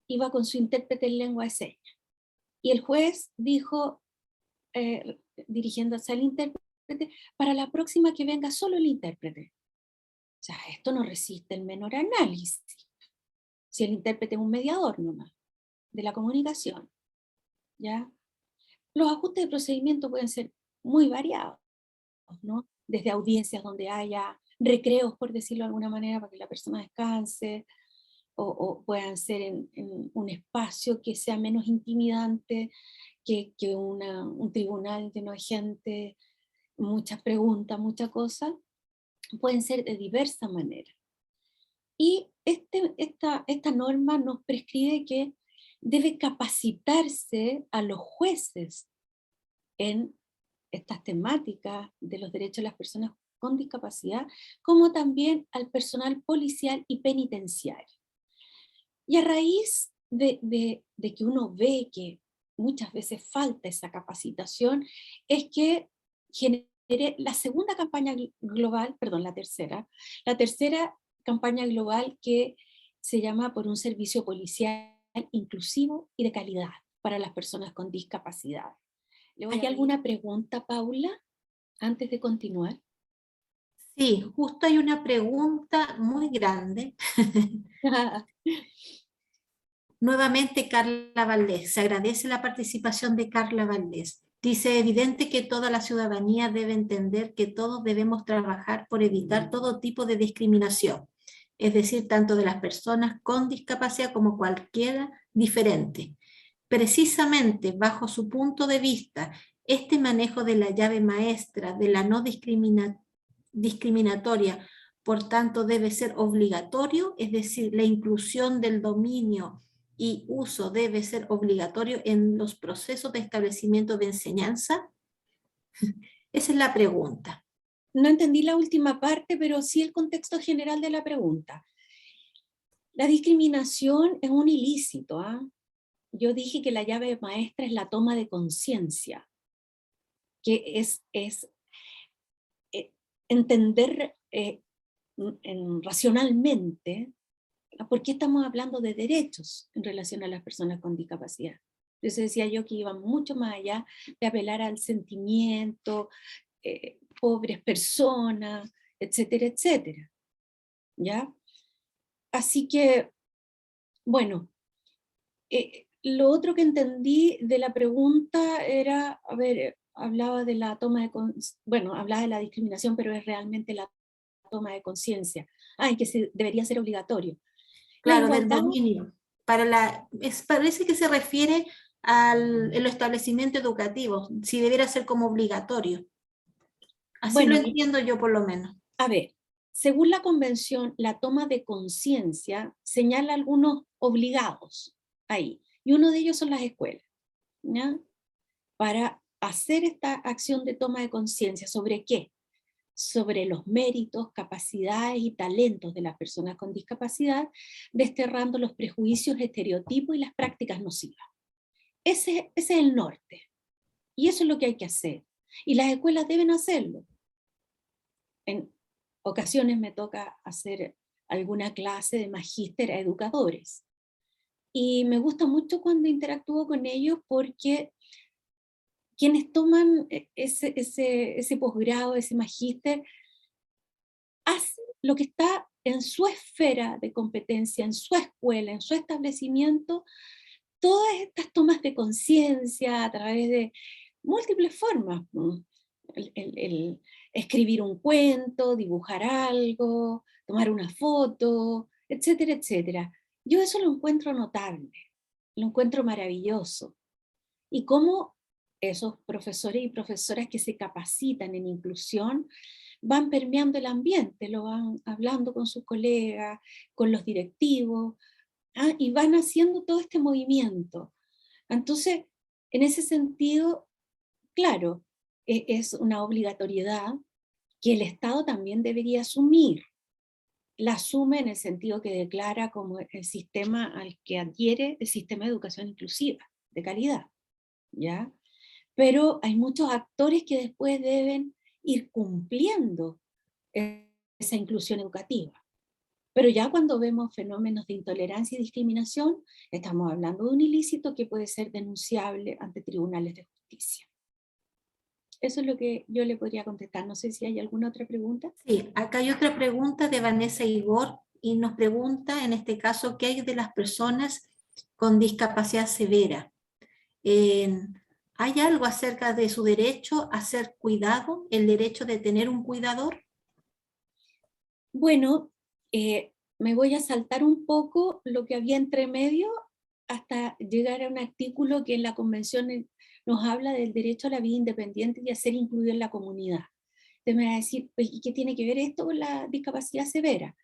iba con su intérprete en lengua de señas, y el juez dijo, dirigiéndose al intérprete, para la próxima que venga solo el intérprete. O sea, esto no resiste el menor análisis. Si el intérprete es un mediador nomás de la comunicación, ¿ya? Los ajustes de procedimiento pueden ser muy variados, ¿no? Desde audiencias donde haya recreos, por decirlo de alguna manera, para que la persona descanse, o puedan ser en un espacio que sea menos intimidante que un tribunal lleno de gente, muchas preguntas, muchas cosas, pueden ser de diversas maneras. Y esta norma nos prescribe que debe capacitarse a los jueces en estas temáticas de los derechos de las personas con discapacidad, como también al personal policial y penitenciario. Y a raíz de que uno ve que muchas veces falta esa capacitación, es que generé la segunda campaña global, perdón, la tercera campaña global, que se llama Por un servicio policial inclusivo y de calidad para las personas con discapacidad. ¿Hay alguna pregunta, Paula, antes de continuar? Sí, justo hay una pregunta muy grande. Nuevamente Carla Valdés, se agradece la participación de Carla Valdés. Dice, evidente que toda la ciudadanía debe entender que todos debemos trabajar por evitar todo tipo de discriminación, es decir, tanto de las personas con discapacidad como cualquiera diferente. Precisamente bajo su punto de vista, este manejo de la llave maestra de la no discriminatoria, por tanto, debe ser obligatorio, es decir, la inclusión del dominio y uso debe ser obligatorio en los procesos de establecimiento de enseñanza. Esa es la pregunta. No entendí la última parte, pero sí el contexto general de la pregunta. La discriminación es un ilícito, ¿ah? Yo dije que la llave maestra es la toma de conciencia, que es entender racionalmente por qué estamos hablando de derechos en relación a las personas con discapacidad. Entonces decía yo que iba mucho más allá de apelar al sentimiento, pobres personas, etcétera, etcétera. ¿Ya? Así que, bueno, lo otro que entendí de la pregunta era, a ver, hablaba de la toma de, bueno, hablaba de la discriminación, pero es realmente la toma de conciencia. Y que debería ser obligatorio. Claro, del dominio. Parece que se refiere en los establecimientos educativos, si debiera ser como obligatorio. Así bueno, lo entiendo yo por lo menos. A ver, según la convención, la toma de conciencia señala algunos obligados ahí, y uno de ellos son las escuelas, ¿ya? Para hacer esta acción de toma de conciencia, ¿sobre qué? Sobre los méritos, capacidades y talentos de las personas con discapacidad, desterrando los prejuicios, estereotipos y las prácticas nocivas. Ese es el norte, y eso es lo que hay que hacer, y las escuelas deben hacerlo. En ocasiones me toca hacer alguna clase de magíster a educadores, y me gusta mucho cuando interactúo con ellos, porque quienes toman ese posgrado, ese magíster, hacen lo que está en su esfera de competencia, en su escuela, en su establecimiento, todas estas tomas de conciencia a través de múltiples formas. escribir un cuento, dibujar algo, tomar una foto, etcétera, etcétera. Yo eso lo encuentro notable, lo encuentro maravilloso. Y cómo esos profesores y profesoras que se capacitan en inclusión van permeando el ambiente, lo van hablando con sus colegas, con los directivos, y van haciendo todo este movimiento. Entonces, en ese sentido, claro, es una obligatoriedad que el Estado también debería asumir. La asume en el sentido que declara como el sistema al que adhiere el sistema de educación inclusiva, de calidad, ¿ya? Pero hay muchos actores que después deben ir cumpliendo esa inclusión educativa. Pero ya cuando vemos fenómenos de intolerancia y discriminación, estamos hablando de un ilícito que puede ser denunciable ante tribunales de justicia. Eso es lo que yo le podría contestar. No sé si hay alguna otra pregunta. Sí, acá hay otra pregunta de Vanessa Igor y nos pregunta, en este caso, ¿qué hay de las personas con discapacidad severa? ¿Hay algo acerca de su derecho a ser cuidado, el derecho de tener un cuidador? Bueno, me voy a saltar un poco lo que había entre medio hasta llegar a un artículo que en la Convención nos habla del derecho a la vida independiente y a ser incluido en la comunidad. Usted me va a decir, ¿y qué tiene que ver esto con la discapacidad severa?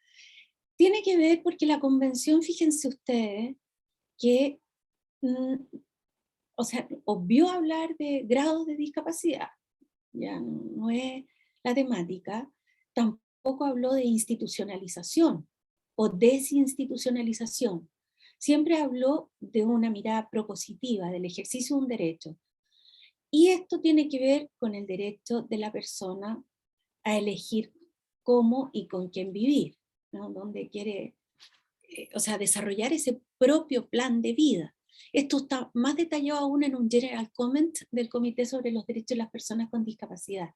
Tiene que ver porque la Convención, fíjense ustedes, que o sea, obvió hablar de grados de discapacidad, ya no es la temática, tampoco habló de institucionalización o desinstitucionalización. Siempre habló de una mirada propositiva, del ejercicio de un derecho. Y esto tiene que ver con el derecho de la persona a elegir cómo y con quién vivir, ¿no? Donde quiere, o sea, desarrollar ese propio plan de vida. Esto está más detallado aún en un General Comment del Comité sobre los Derechos de las Personas con Discapacidad.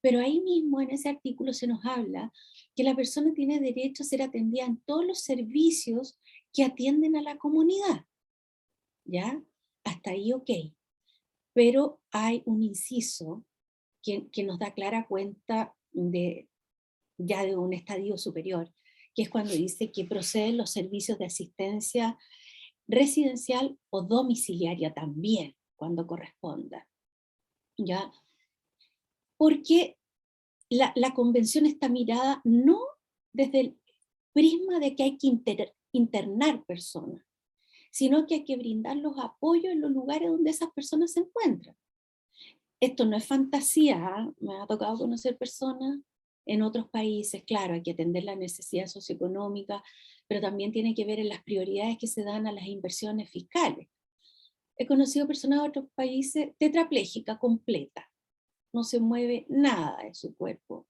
Pero ahí mismo en ese artículo se nos habla que la persona tiene derecho a ser atendida en todos los servicios que atienden a la comunidad. ¿Ya? Hasta ahí ok. Pero hay un inciso que nos da clara cuenta ya de un estadio superior, que es cuando dice que proceden los servicios de asistencia residencial o domiciliaria también, cuando corresponda. ¿Ya? Porque la convención está mirada no desde el prisma de que hay que internar personas, sino que hay que brindar los apoyos en los lugares donde esas personas se encuentran. Esto no es fantasía, me ha tocado conocer personas en otros países, claro, hay que atender la necesidad socioeconómica, pero también tiene que ver en las prioridades que se dan a las inversiones fiscales. He conocido personas de otros países tetraplégica completa, no se mueve nada de su cuerpo,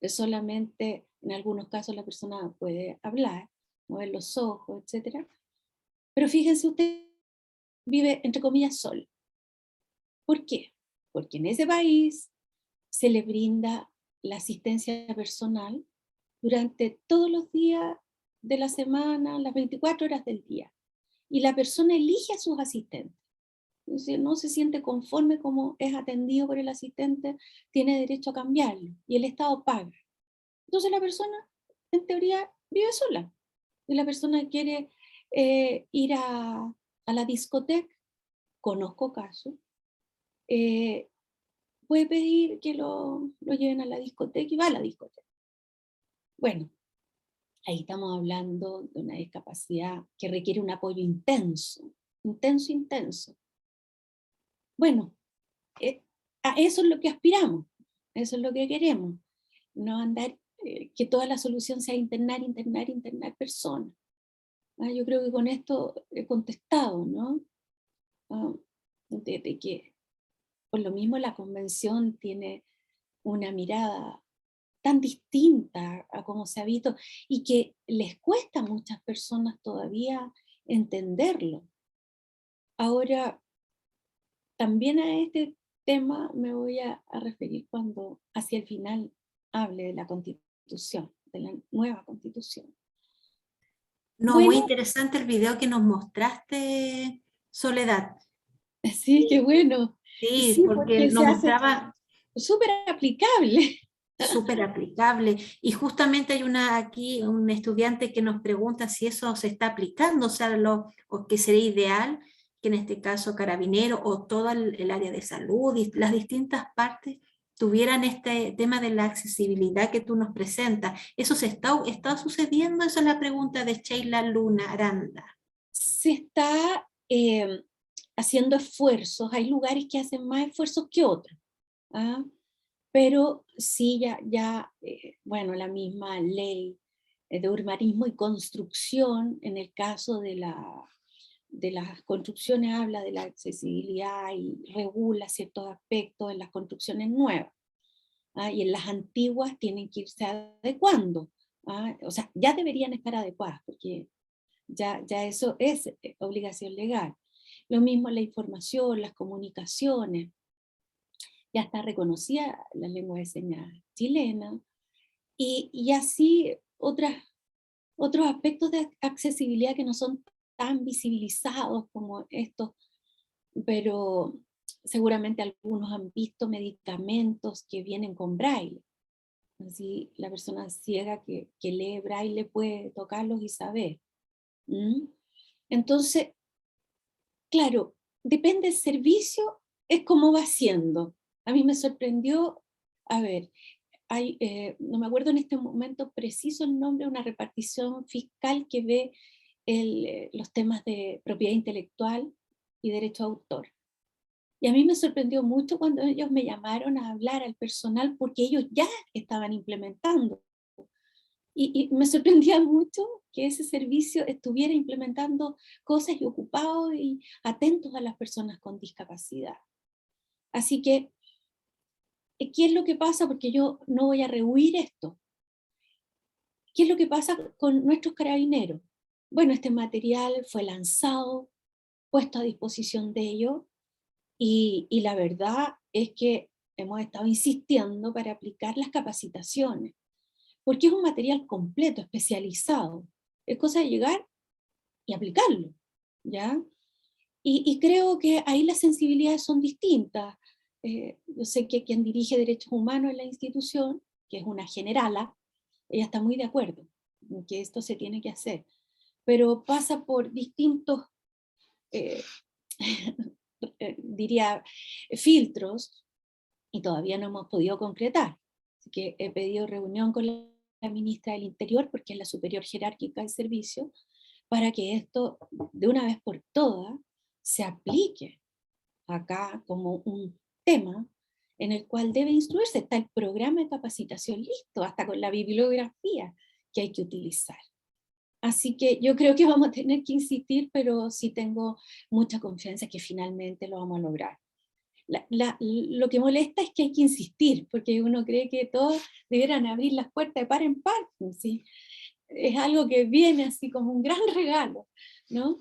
es solamente, en algunos casos la persona puede hablar, mover los ojos, etc. Pero fíjense usted, vive entre comillas solo. ¿Por qué? Porque en ese país se le brinda la asistencia personal durante todos los días de la semana, las 24 horas del día. Y la persona elige a sus asistentes. Si no se siente conforme como es atendido por el asistente, tiene derecho a cambiarlo. Y el Estado paga. Entonces la persona, en teoría, vive sola. Y la persona quiere ir a la discoteca, conozco casos, puede pedir que lo lleven a la discoteca y va a la discoteca. Bueno, ahí estamos hablando de una discapacidad que requiere un apoyo intenso, intenso, intenso. Bueno, a eso es lo que aspiramos, eso es lo que queremos, no andar, que toda la solución sea internar personas. Yo creo que con esto he contestado, ¿no? De que por lo mismo la convención tiene una mirada tan distinta a como se ha visto y que les cuesta a muchas personas todavía entenderlo. Ahora, también a este tema me voy a referir cuando hacia el final hable de la Constitución, de la nueva Constitución. No, bueno, muy interesante el video que nos mostraste, Soledad. Sí, qué bueno. Sí, Sí, porque porque se nos hace mostraba... súper aplicable. Súper aplicable. Y justamente hay aquí un estudiante que nos pregunta si eso se está aplicando, o sea, o que sería ideal que en este caso Carabinero o todo el área de salud y las distintas partes tuvieran este tema de la accesibilidad que tú nos presentas. ¿Eso está sucediendo? Esa es la pregunta de Sheila Luna Aranda. Se está haciendo esfuerzos, hay lugares que hacen más esfuerzos que otros, ¿ah? Pero sí, bueno, la misma ley de urbanismo y construcción, en el caso de las construcciones, habla de la accesibilidad y regula ciertos aspectos en las construcciones nuevas, ¿ah? Y en las antiguas tienen que irse adecuando, ¿ah? O sea, ya deberían estar adecuadas, porque ya eso es obligación legal. Lo mismo la información, las comunicaciones, ya está reconocida la lengua de señas chilena, y así otros aspectos de accesibilidad que no son tan visibilizados como estos, pero seguramente algunos han visto medicamentos que vienen con braille. Así la persona ciega que lee braille puede tocarlos y saber. ¿Mm? Entonces, claro, depende del servicio, es como va siendo. A mí me sorprendió, a ver, no me acuerdo en este momento preciso el nombre de una repartición fiscal que ve los temas de propiedad intelectual y derecho a autor. Y a mí me sorprendió mucho cuando ellos me llamaron a hablar al personal porque ellos ya estaban implementando. Y me sorprendía mucho que ese servicio estuviera implementando cosas y ocupado y atentos a las personas con discapacidad. Así que, ¿qué es lo que pasa? Porque yo no voy a rehuir esto. ¿Qué es lo que pasa con nuestros carabineros? Bueno, este material fue lanzado, puesto a disposición de ellos, y la verdad es que hemos estado insistiendo para aplicar las capacitaciones, porque es un material completo, especializado. Es cosa de llegar y aplicarlo, ¿ya? Y creo que ahí las sensibilidades son distintas. Yo sé que quien dirige derechos humanos en la institución, que es una generala, ella está muy de acuerdo en que esto se tiene que hacer, pero pasa por distintos, eh, diría, filtros, y todavía no hemos podido concretar. Así que he pedido reunión con la ministra del Interior, porque es la superior jerárquica del servicio, para que esto de una vez por todas se aplique acá como un tema en el cual debe instruirse. Está el programa de capacitación listo, hasta con la bibliografía que hay que utilizar. Así que yo creo que vamos a tener que insistir, pero sí tengo mucha confianza que finalmente lo vamos a lograr. Lo que molesta es que hay que insistir, porque uno cree que todos debieran abrir las puertas de par en par, ¿sí? Es algo que viene así como un gran regalo, ¿no?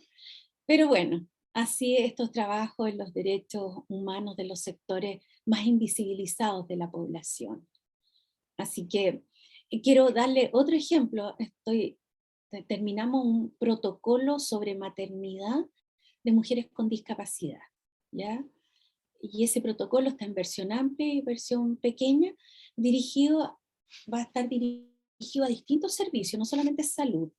Pero bueno, así estos trabajos en los derechos humanos de los sectores más invisibilizados de la población. Así que quiero darle otro ejemplo. Terminamos un protocolo sobre maternidad de mujeres con discapacidad, ¿ya? Y ese protocolo está en versión amplia y versión pequeña, va a estar dirigido a distintos servicios, no solamente salud.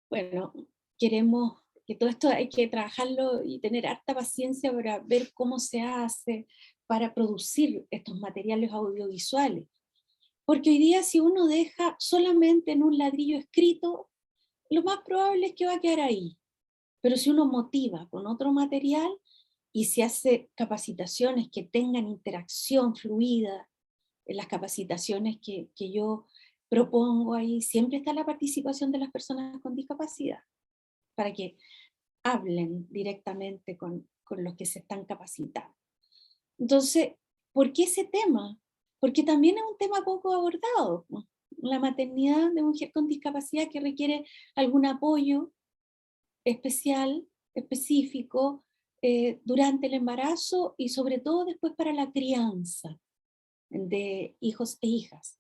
Bueno, queremos que todo esto hay que trabajarlo y tener harta paciencia para ver cómo se hace para producir estos materiales audiovisuales. Porque hoy día si uno deja solamente en un ladrillo escrito, lo más probable es que va a quedar ahí. Pero si uno motiva con otro material y se hace capacitaciones que tengan interacción fluida, en las capacitaciones que yo propongo ahí, siempre está la participación de las personas con discapacidad, para que hablen directamente con los que se están capacitando. Entonces, ¿por qué ese tema? Porque también es un tema poco abordado, ¿no? La maternidad de mujer con discapacidad que requiere algún apoyo especial, específico, durante el embarazo y sobre todo después para la crianza de hijos e hijas.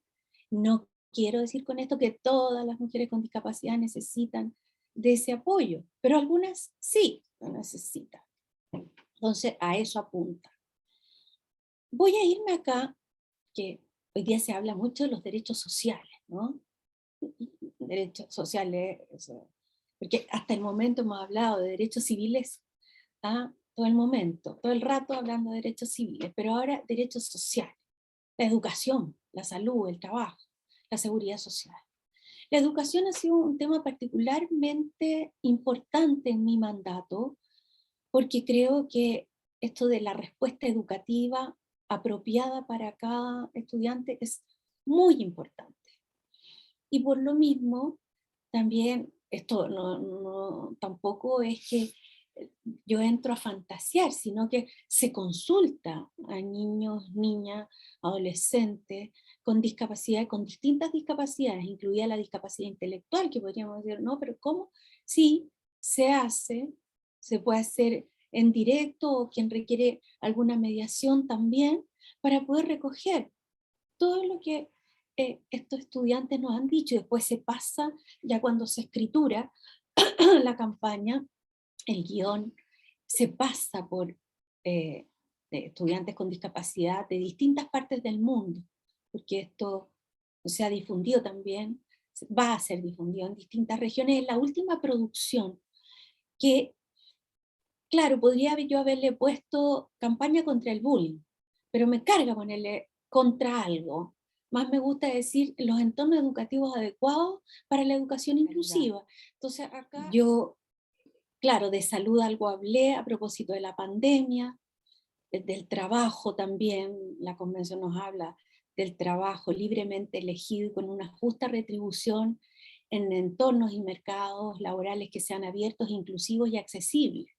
No quiero decir con esto que todas las mujeres con discapacidad necesitan de ese apoyo, pero algunas sí lo necesitan. Entonces a eso apunta. Voy a irme acá, que hoy día se habla mucho de los derechos sociales, ¿no? Derechos sociales, porque hasta el momento hemos hablado de derechos civiles, ¿ah? Todo el momento, todo el rato hablando de derechos civiles, pero ahora derechos sociales, la educación, la salud, el trabajo, la seguridad social. La educación ha sido un tema particularmente importante en mi mandato, porque creo que esto de la respuesta educativa apropiada para cada estudiante es muy importante. Y por lo mismo, también, esto tampoco es que yo entro a fantasear, sino que se consulta a niños, niñas, adolescentes con discapacidad, con distintas discapacidades, incluida la discapacidad intelectual, que podríamos decir, no, pero ¿cómo? Sí, se hace, se puede hacer en directo, o quien requiere alguna mediación también, para poder recoger todo lo que estos estudiantes nos han dicho, y después se pasa, ya cuando se escritura la campaña, el guión, se pasa por estudiantes con discapacidad de distintas partes del mundo, porque esto se ha difundido también, va a ser difundido en distintas regiones. Es la última producción que, claro, podría yo haberle puesto campaña contra el bullying, pero me carga ponerle contra algo. Más me gusta decir los entornos educativos adecuados para la educación inclusiva. Entonces acá yo, claro, de salud algo hablé a propósito de la pandemia, del trabajo también, la convención nos habla del trabajo libremente elegido y con una justa retribución en entornos y mercados laborales que sean abiertos, inclusivos y accesibles.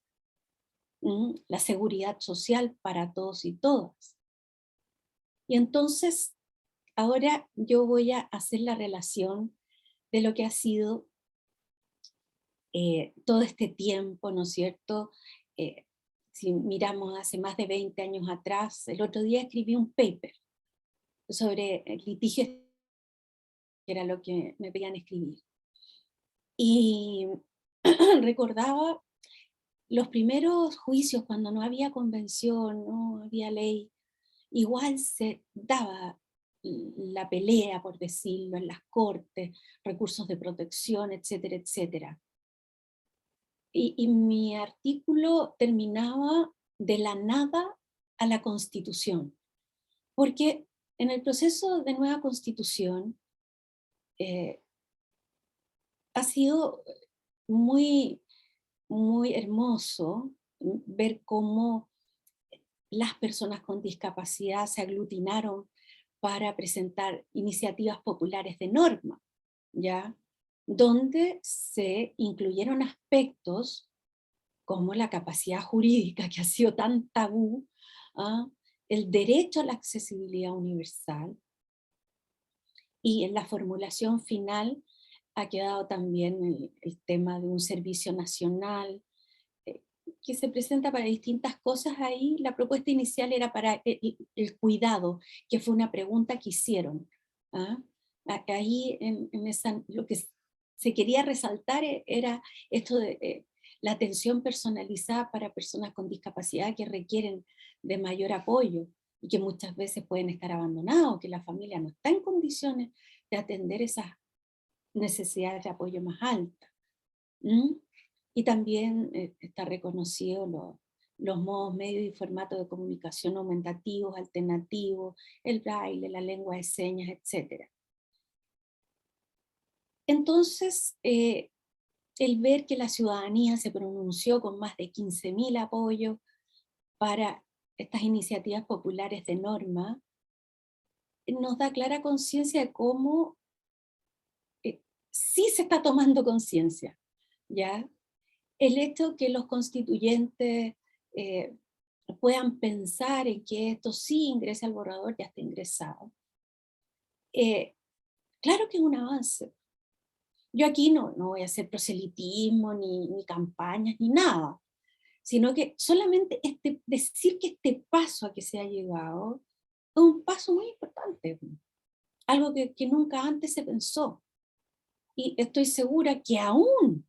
La seguridad social para todos y todas. Y entonces, ahora yo voy a hacer la relación de lo que ha sido todo este tiempo, ¿no es cierto? Si miramos hace más de 20 años atrás, el otro día escribí un paper sobre litigios, que era lo que me pedían escribir. Y recordaba los primeros juicios cuando no había convención, no había ley, igual se daba la pelea, por decirlo, en las cortes, recursos de protección, etcétera, etcétera. Y mi artículo terminaba de la nada a la Constitución, porque en el proceso de nueva Constitución ha sido muy, muy hermoso ver cómo las personas con discapacidad se aglutinaron para presentar iniciativas populares de norma, ¿ya? Donde se incluyeron aspectos como la capacidad jurídica, que ha sido tan tabú, ¿ah? El derecho a la accesibilidad universal, y en la formulación final ha quedado también el tema de un servicio nacional, que se presenta para distintas cosas. Ahí la propuesta inicial era para el cuidado, que fue una pregunta que hicieron. ¿Ah? Ahí en esa, lo que se quería resaltar era esto de la atención personalizada para personas con discapacidad que requieren de mayor apoyo y que muchas veces pueden estar abandonados, que la familia no está en condiciones de atender esas necesidades de apoyo más altas. Y también está reconocido los modos, medios y formatos de comunicación aumentativos, alternativos, el braille, la lengua de señas, etc. Entonces, el ver que la ciudadanía se pronunció con más de 15.000 apoyos para estas iniciativas populares de norma, nos da clara conciencia de cómo sí se está tomando conciencia, ¿ya? El hecho que los constituyentes puedan pensar en que esto sí ingrese al borrador, ya está ingresado. Claro que es un avance. Yo aquí no voy a hacer proselitismo, ni campañas, ni nada, sino que solamente decir que este paso a que se ha llegado es un paso muy importante, algo que nunca antes se pensó. Y estoy segura que aún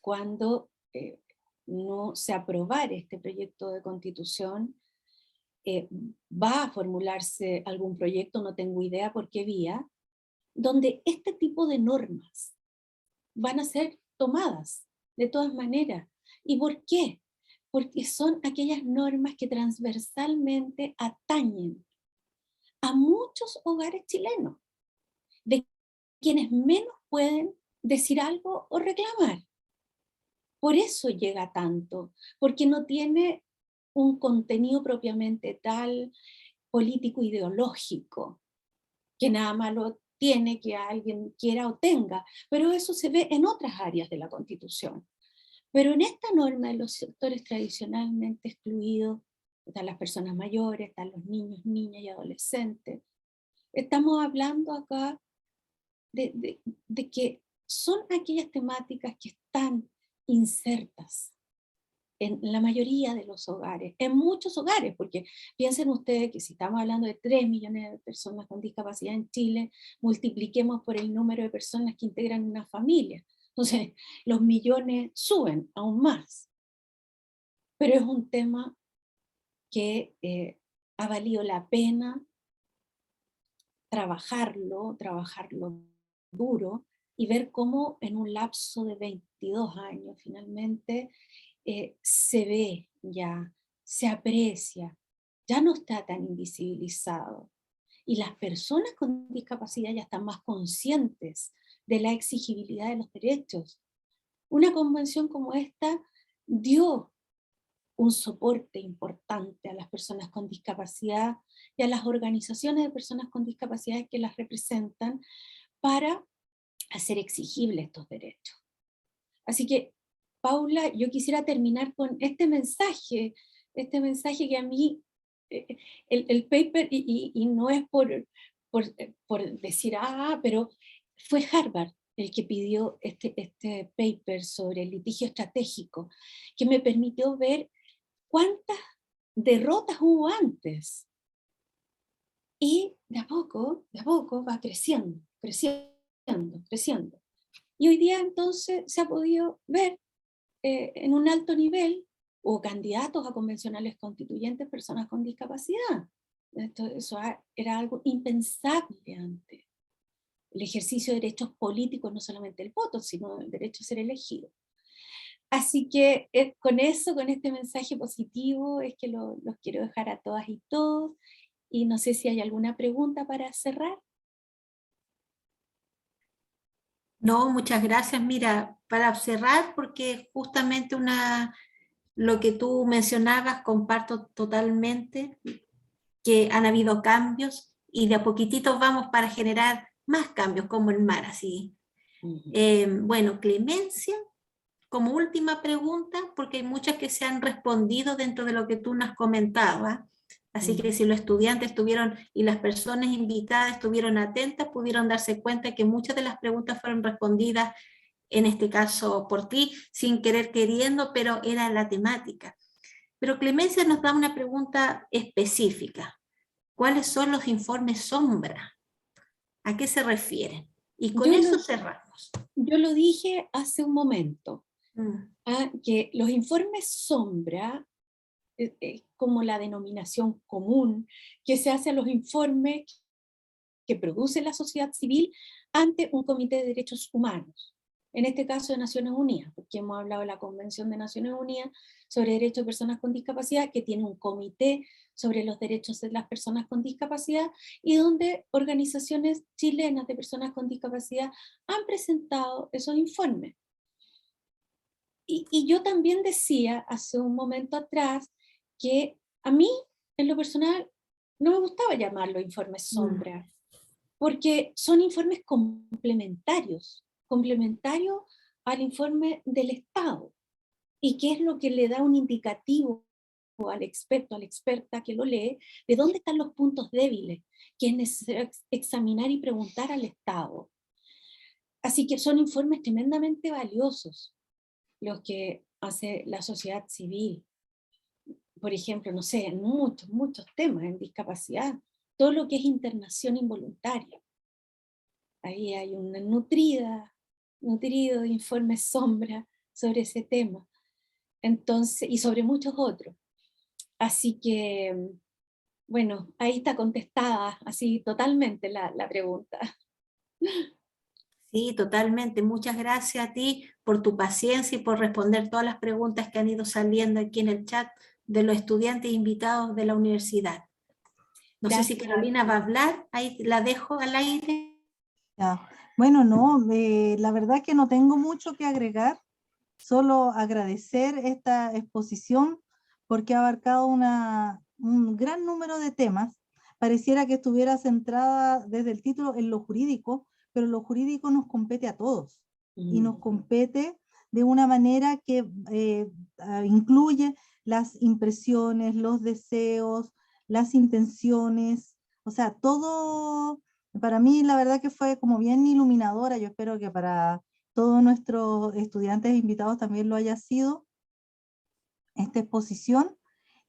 cuando no se aprobara este proyecto de constitución, va a formularse algún proyecto, no tengo idea por qué vía, donde este tipo de normas van a ser tomadas de todas maneras. ¿Y por qué? Porque son aquellas normas que transversalmente atañen a muchos hogares chilenos, de quienes menos pueden decir algo o reclamar. Por eso llega tanto, porque no tiene un contenido propiamente tal, político ideológico, que nada malo tiene que alguien quiera o tenga, pero eso se ve en otras áreas de la Constitución. Pero en esta norma de los sectores tradicionalmente excluidos, están las personas mayores, están los niños, niñas y adolescentes, estamos hablando acá de que son aquellas temáticas que están insertas en la mayoría de los hogares, en muchos hogares, porque piensen ustedes que si estamos hablando de 3 millones de personas con discapacidad en Chile, multipliquemos por el número de personas que integran una familia. Entonces, los millones suben aún más. Pero es un tema que ha valido la pena trabajarlo duro, y ver cómo en un lapso de 22 años finalmente se ve ya, se aprecia, ya no está tan invisibilizado. Y las personas con discapacidad ya están más conscientes de la exigibilidad de los derechos. Una convención como esta dio un soporte importante a las personas con discapacidad y a las organizaciones de personas con discapacidad que las representan para hacer exigibles estos derechos. Así que, Paula, yo quisiera terminar con este mensaje que a mí, el paper, y no es por decir, pero fue Harvard el que pidió este paper sobre el litigio estratégico, que me permitió ver cuántas derrotas hubo antes. Y de a poco va creciendo, creciendo, creciendo. Y hoy día entonces se ha podido ver en un alto nivel, o candidatos a convencionales constituyentes, personas con discapacidad. Eso era algo impensable antes. El ejercicio de derechos políticos, no solamente el voto, sino el derecho a ser elegido. Así que con eso, con este mensaje positivo, es que los quiero dejar a todas y todos. Y no sé si hay alguna pregunta para cerrar. No, muchas gracias. Mira, para cerrar, porque justamente lo que tú mencionabas, comparto totalmente, que han habido cambios y de a poquititos vamos para generar más cambios, como el mar, así. Bueno, clemencia, como última pregunta, porque hay muchas que se han respondido dentro de lo que tú nos has comentado, ¿eh? Así que si los estudiantes estuvieron y las personas invitadas estuvieron atentas, pudieron darse cuenta que muchas de las preguntas fueron respondidas, en este caso por ti, sin querer queriendo, pero era la temática. Pero Clemencia nos da una pregunta específica. ¿Cuáles son los informes sombra? ¿A qué se refieren? Y con eso cerramos. Yo lo dije hace un momento, que los informes sombra, como la denominación común que se hace a los informes que produce la sociedad civil ante un comité de derechos humanos, en este caso de Naciones Unidas, porque hemos hablado de la Convención de Naciones Unidas sobre Derechos de Personas con Discapacidad, que tiene un comité sobre los derechos de las personas con discapacidad, y donde organizaciones chilenas de personas con discapacidad han presentado esos informes. Y yo también decía hace un momento atrás que a mí, en lo personal, no me gustaba llamarlo informes sombra, porque son informes complementarios al informe del Estado, y que es lo que le da un indicativo al experto, a la experta que lo lee, de dónde están los puntos débiles, que es necesario examinar y preguntar al Estado. Así que son informes tremendamente valiosos los que hace la sociedad civil. Por ejemplo, no sé, en muchos temas, en discapacidad, todo lo que es internación involuntaria. Ahí hay un nutrido informe sombra sobre ese tema. Entonces, y sobre muchos otros. Así que bueno, ahí está contestada así totalmente la pregunta. Sí, totalmente. Muchas gracias a ti por tu paciencia y por responder todas las preguntas que han ido saliendo aquí en el chat de los estudiantes invitados de la universidad. No sé si Gracias. Carolina va a hablar, ahí la dejo al aire. Ya. Bueno, no, la verdad que no tengo mucho que agregar, solo agradecer esta exposición porque ha abarcado un gran número de temas. Pareciera que estuviera centrada desde el título en lo jurídico, pero lo jurídico nos compete a todos y nos compete de una manera que incluye las impresiones, los deseos, las intenciones, o sea, todo. Para mí la verdad que fue como bien iluminadora. Yo espero que para todos nuestros estudiantes invitados también lo haya sido esta exposición.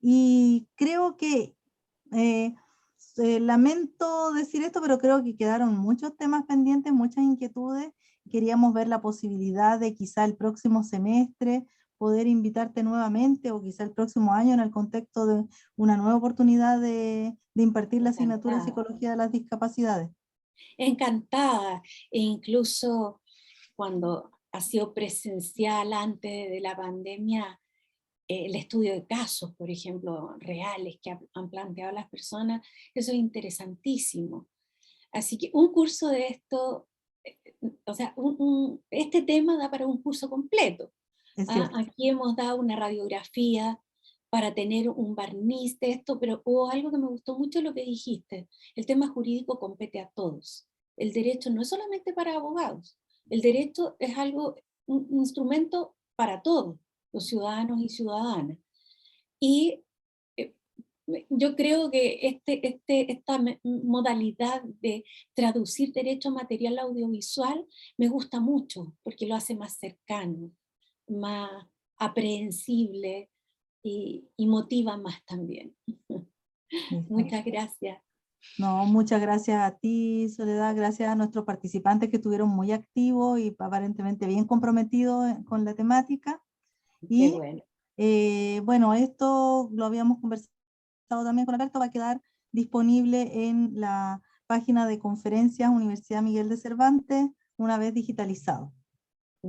Y creo que, lamento decir esto, pero creo que quedaron muchos temas pendientes, muchas inquietudes. Queríamos ver la posibilidad de quizá el próximo semestre poder invitarte nuevamente, o quizá el próximo año en el contexto de una nueva oportunidad de impartir la asignatura de Encantada. Psicología de las Discapacidades. Encantada, e incluso cuando ha sido presencial antes de la pandemia, el estudio de casos, por ejemplo, reales que han planteado las personas, eso es interesantísimo. Así que un curso de esto, o sea, este tema da para un curso completo. Es cierto. Aquí hemos dado una radiografía para tener un barniz de esto, pero hubo algo que me gustó mucho lo que dijiste. El tema jurídico compete a todos. El derecho no es solamente para abogados. El derecho es algo, un instrumento para todos, los ciudadanos y ciudadanas. Y eh, yo creo que esta modalidad de traducir derecho material audiovisual me gusta mucho, porque lo hace más cercano, más aprehensible y motiva más también. Muchas gracias. No, muchas gracias a ti, Soledad, gracias a nuestros participantes que estuvieron muy activos y aparentemente bien comprometidos con la temática. Qué Y bueno. bueno, esto lo habíamos conversado también con Alberto, va a quedar disponible en la página de conferencias Universidad Miguel de Cervantes una vez digitalizado,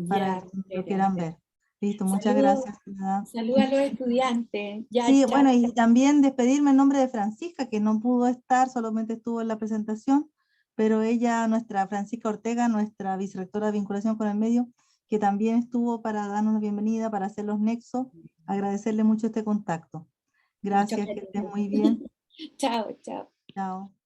para Ya, quienes lo pero quieran ver. Listo, muchas saludos gracias, Soledad. a los estudiantes. Ya, Sí, chao. bueno, y también despedirme en nombre de Francisca, que no pudo estar, solamente estuvo en la presentación, pero ella, nuestra Francisca Ortega, nuestra vicerrectora de vinculación con el medio, que también estuvo para darnos la bienvenida, para hacer los nexos, agradecerle mucho este contacto. Mucho Gracias, que estés cariño. muy bien. Chao, chao. Chao.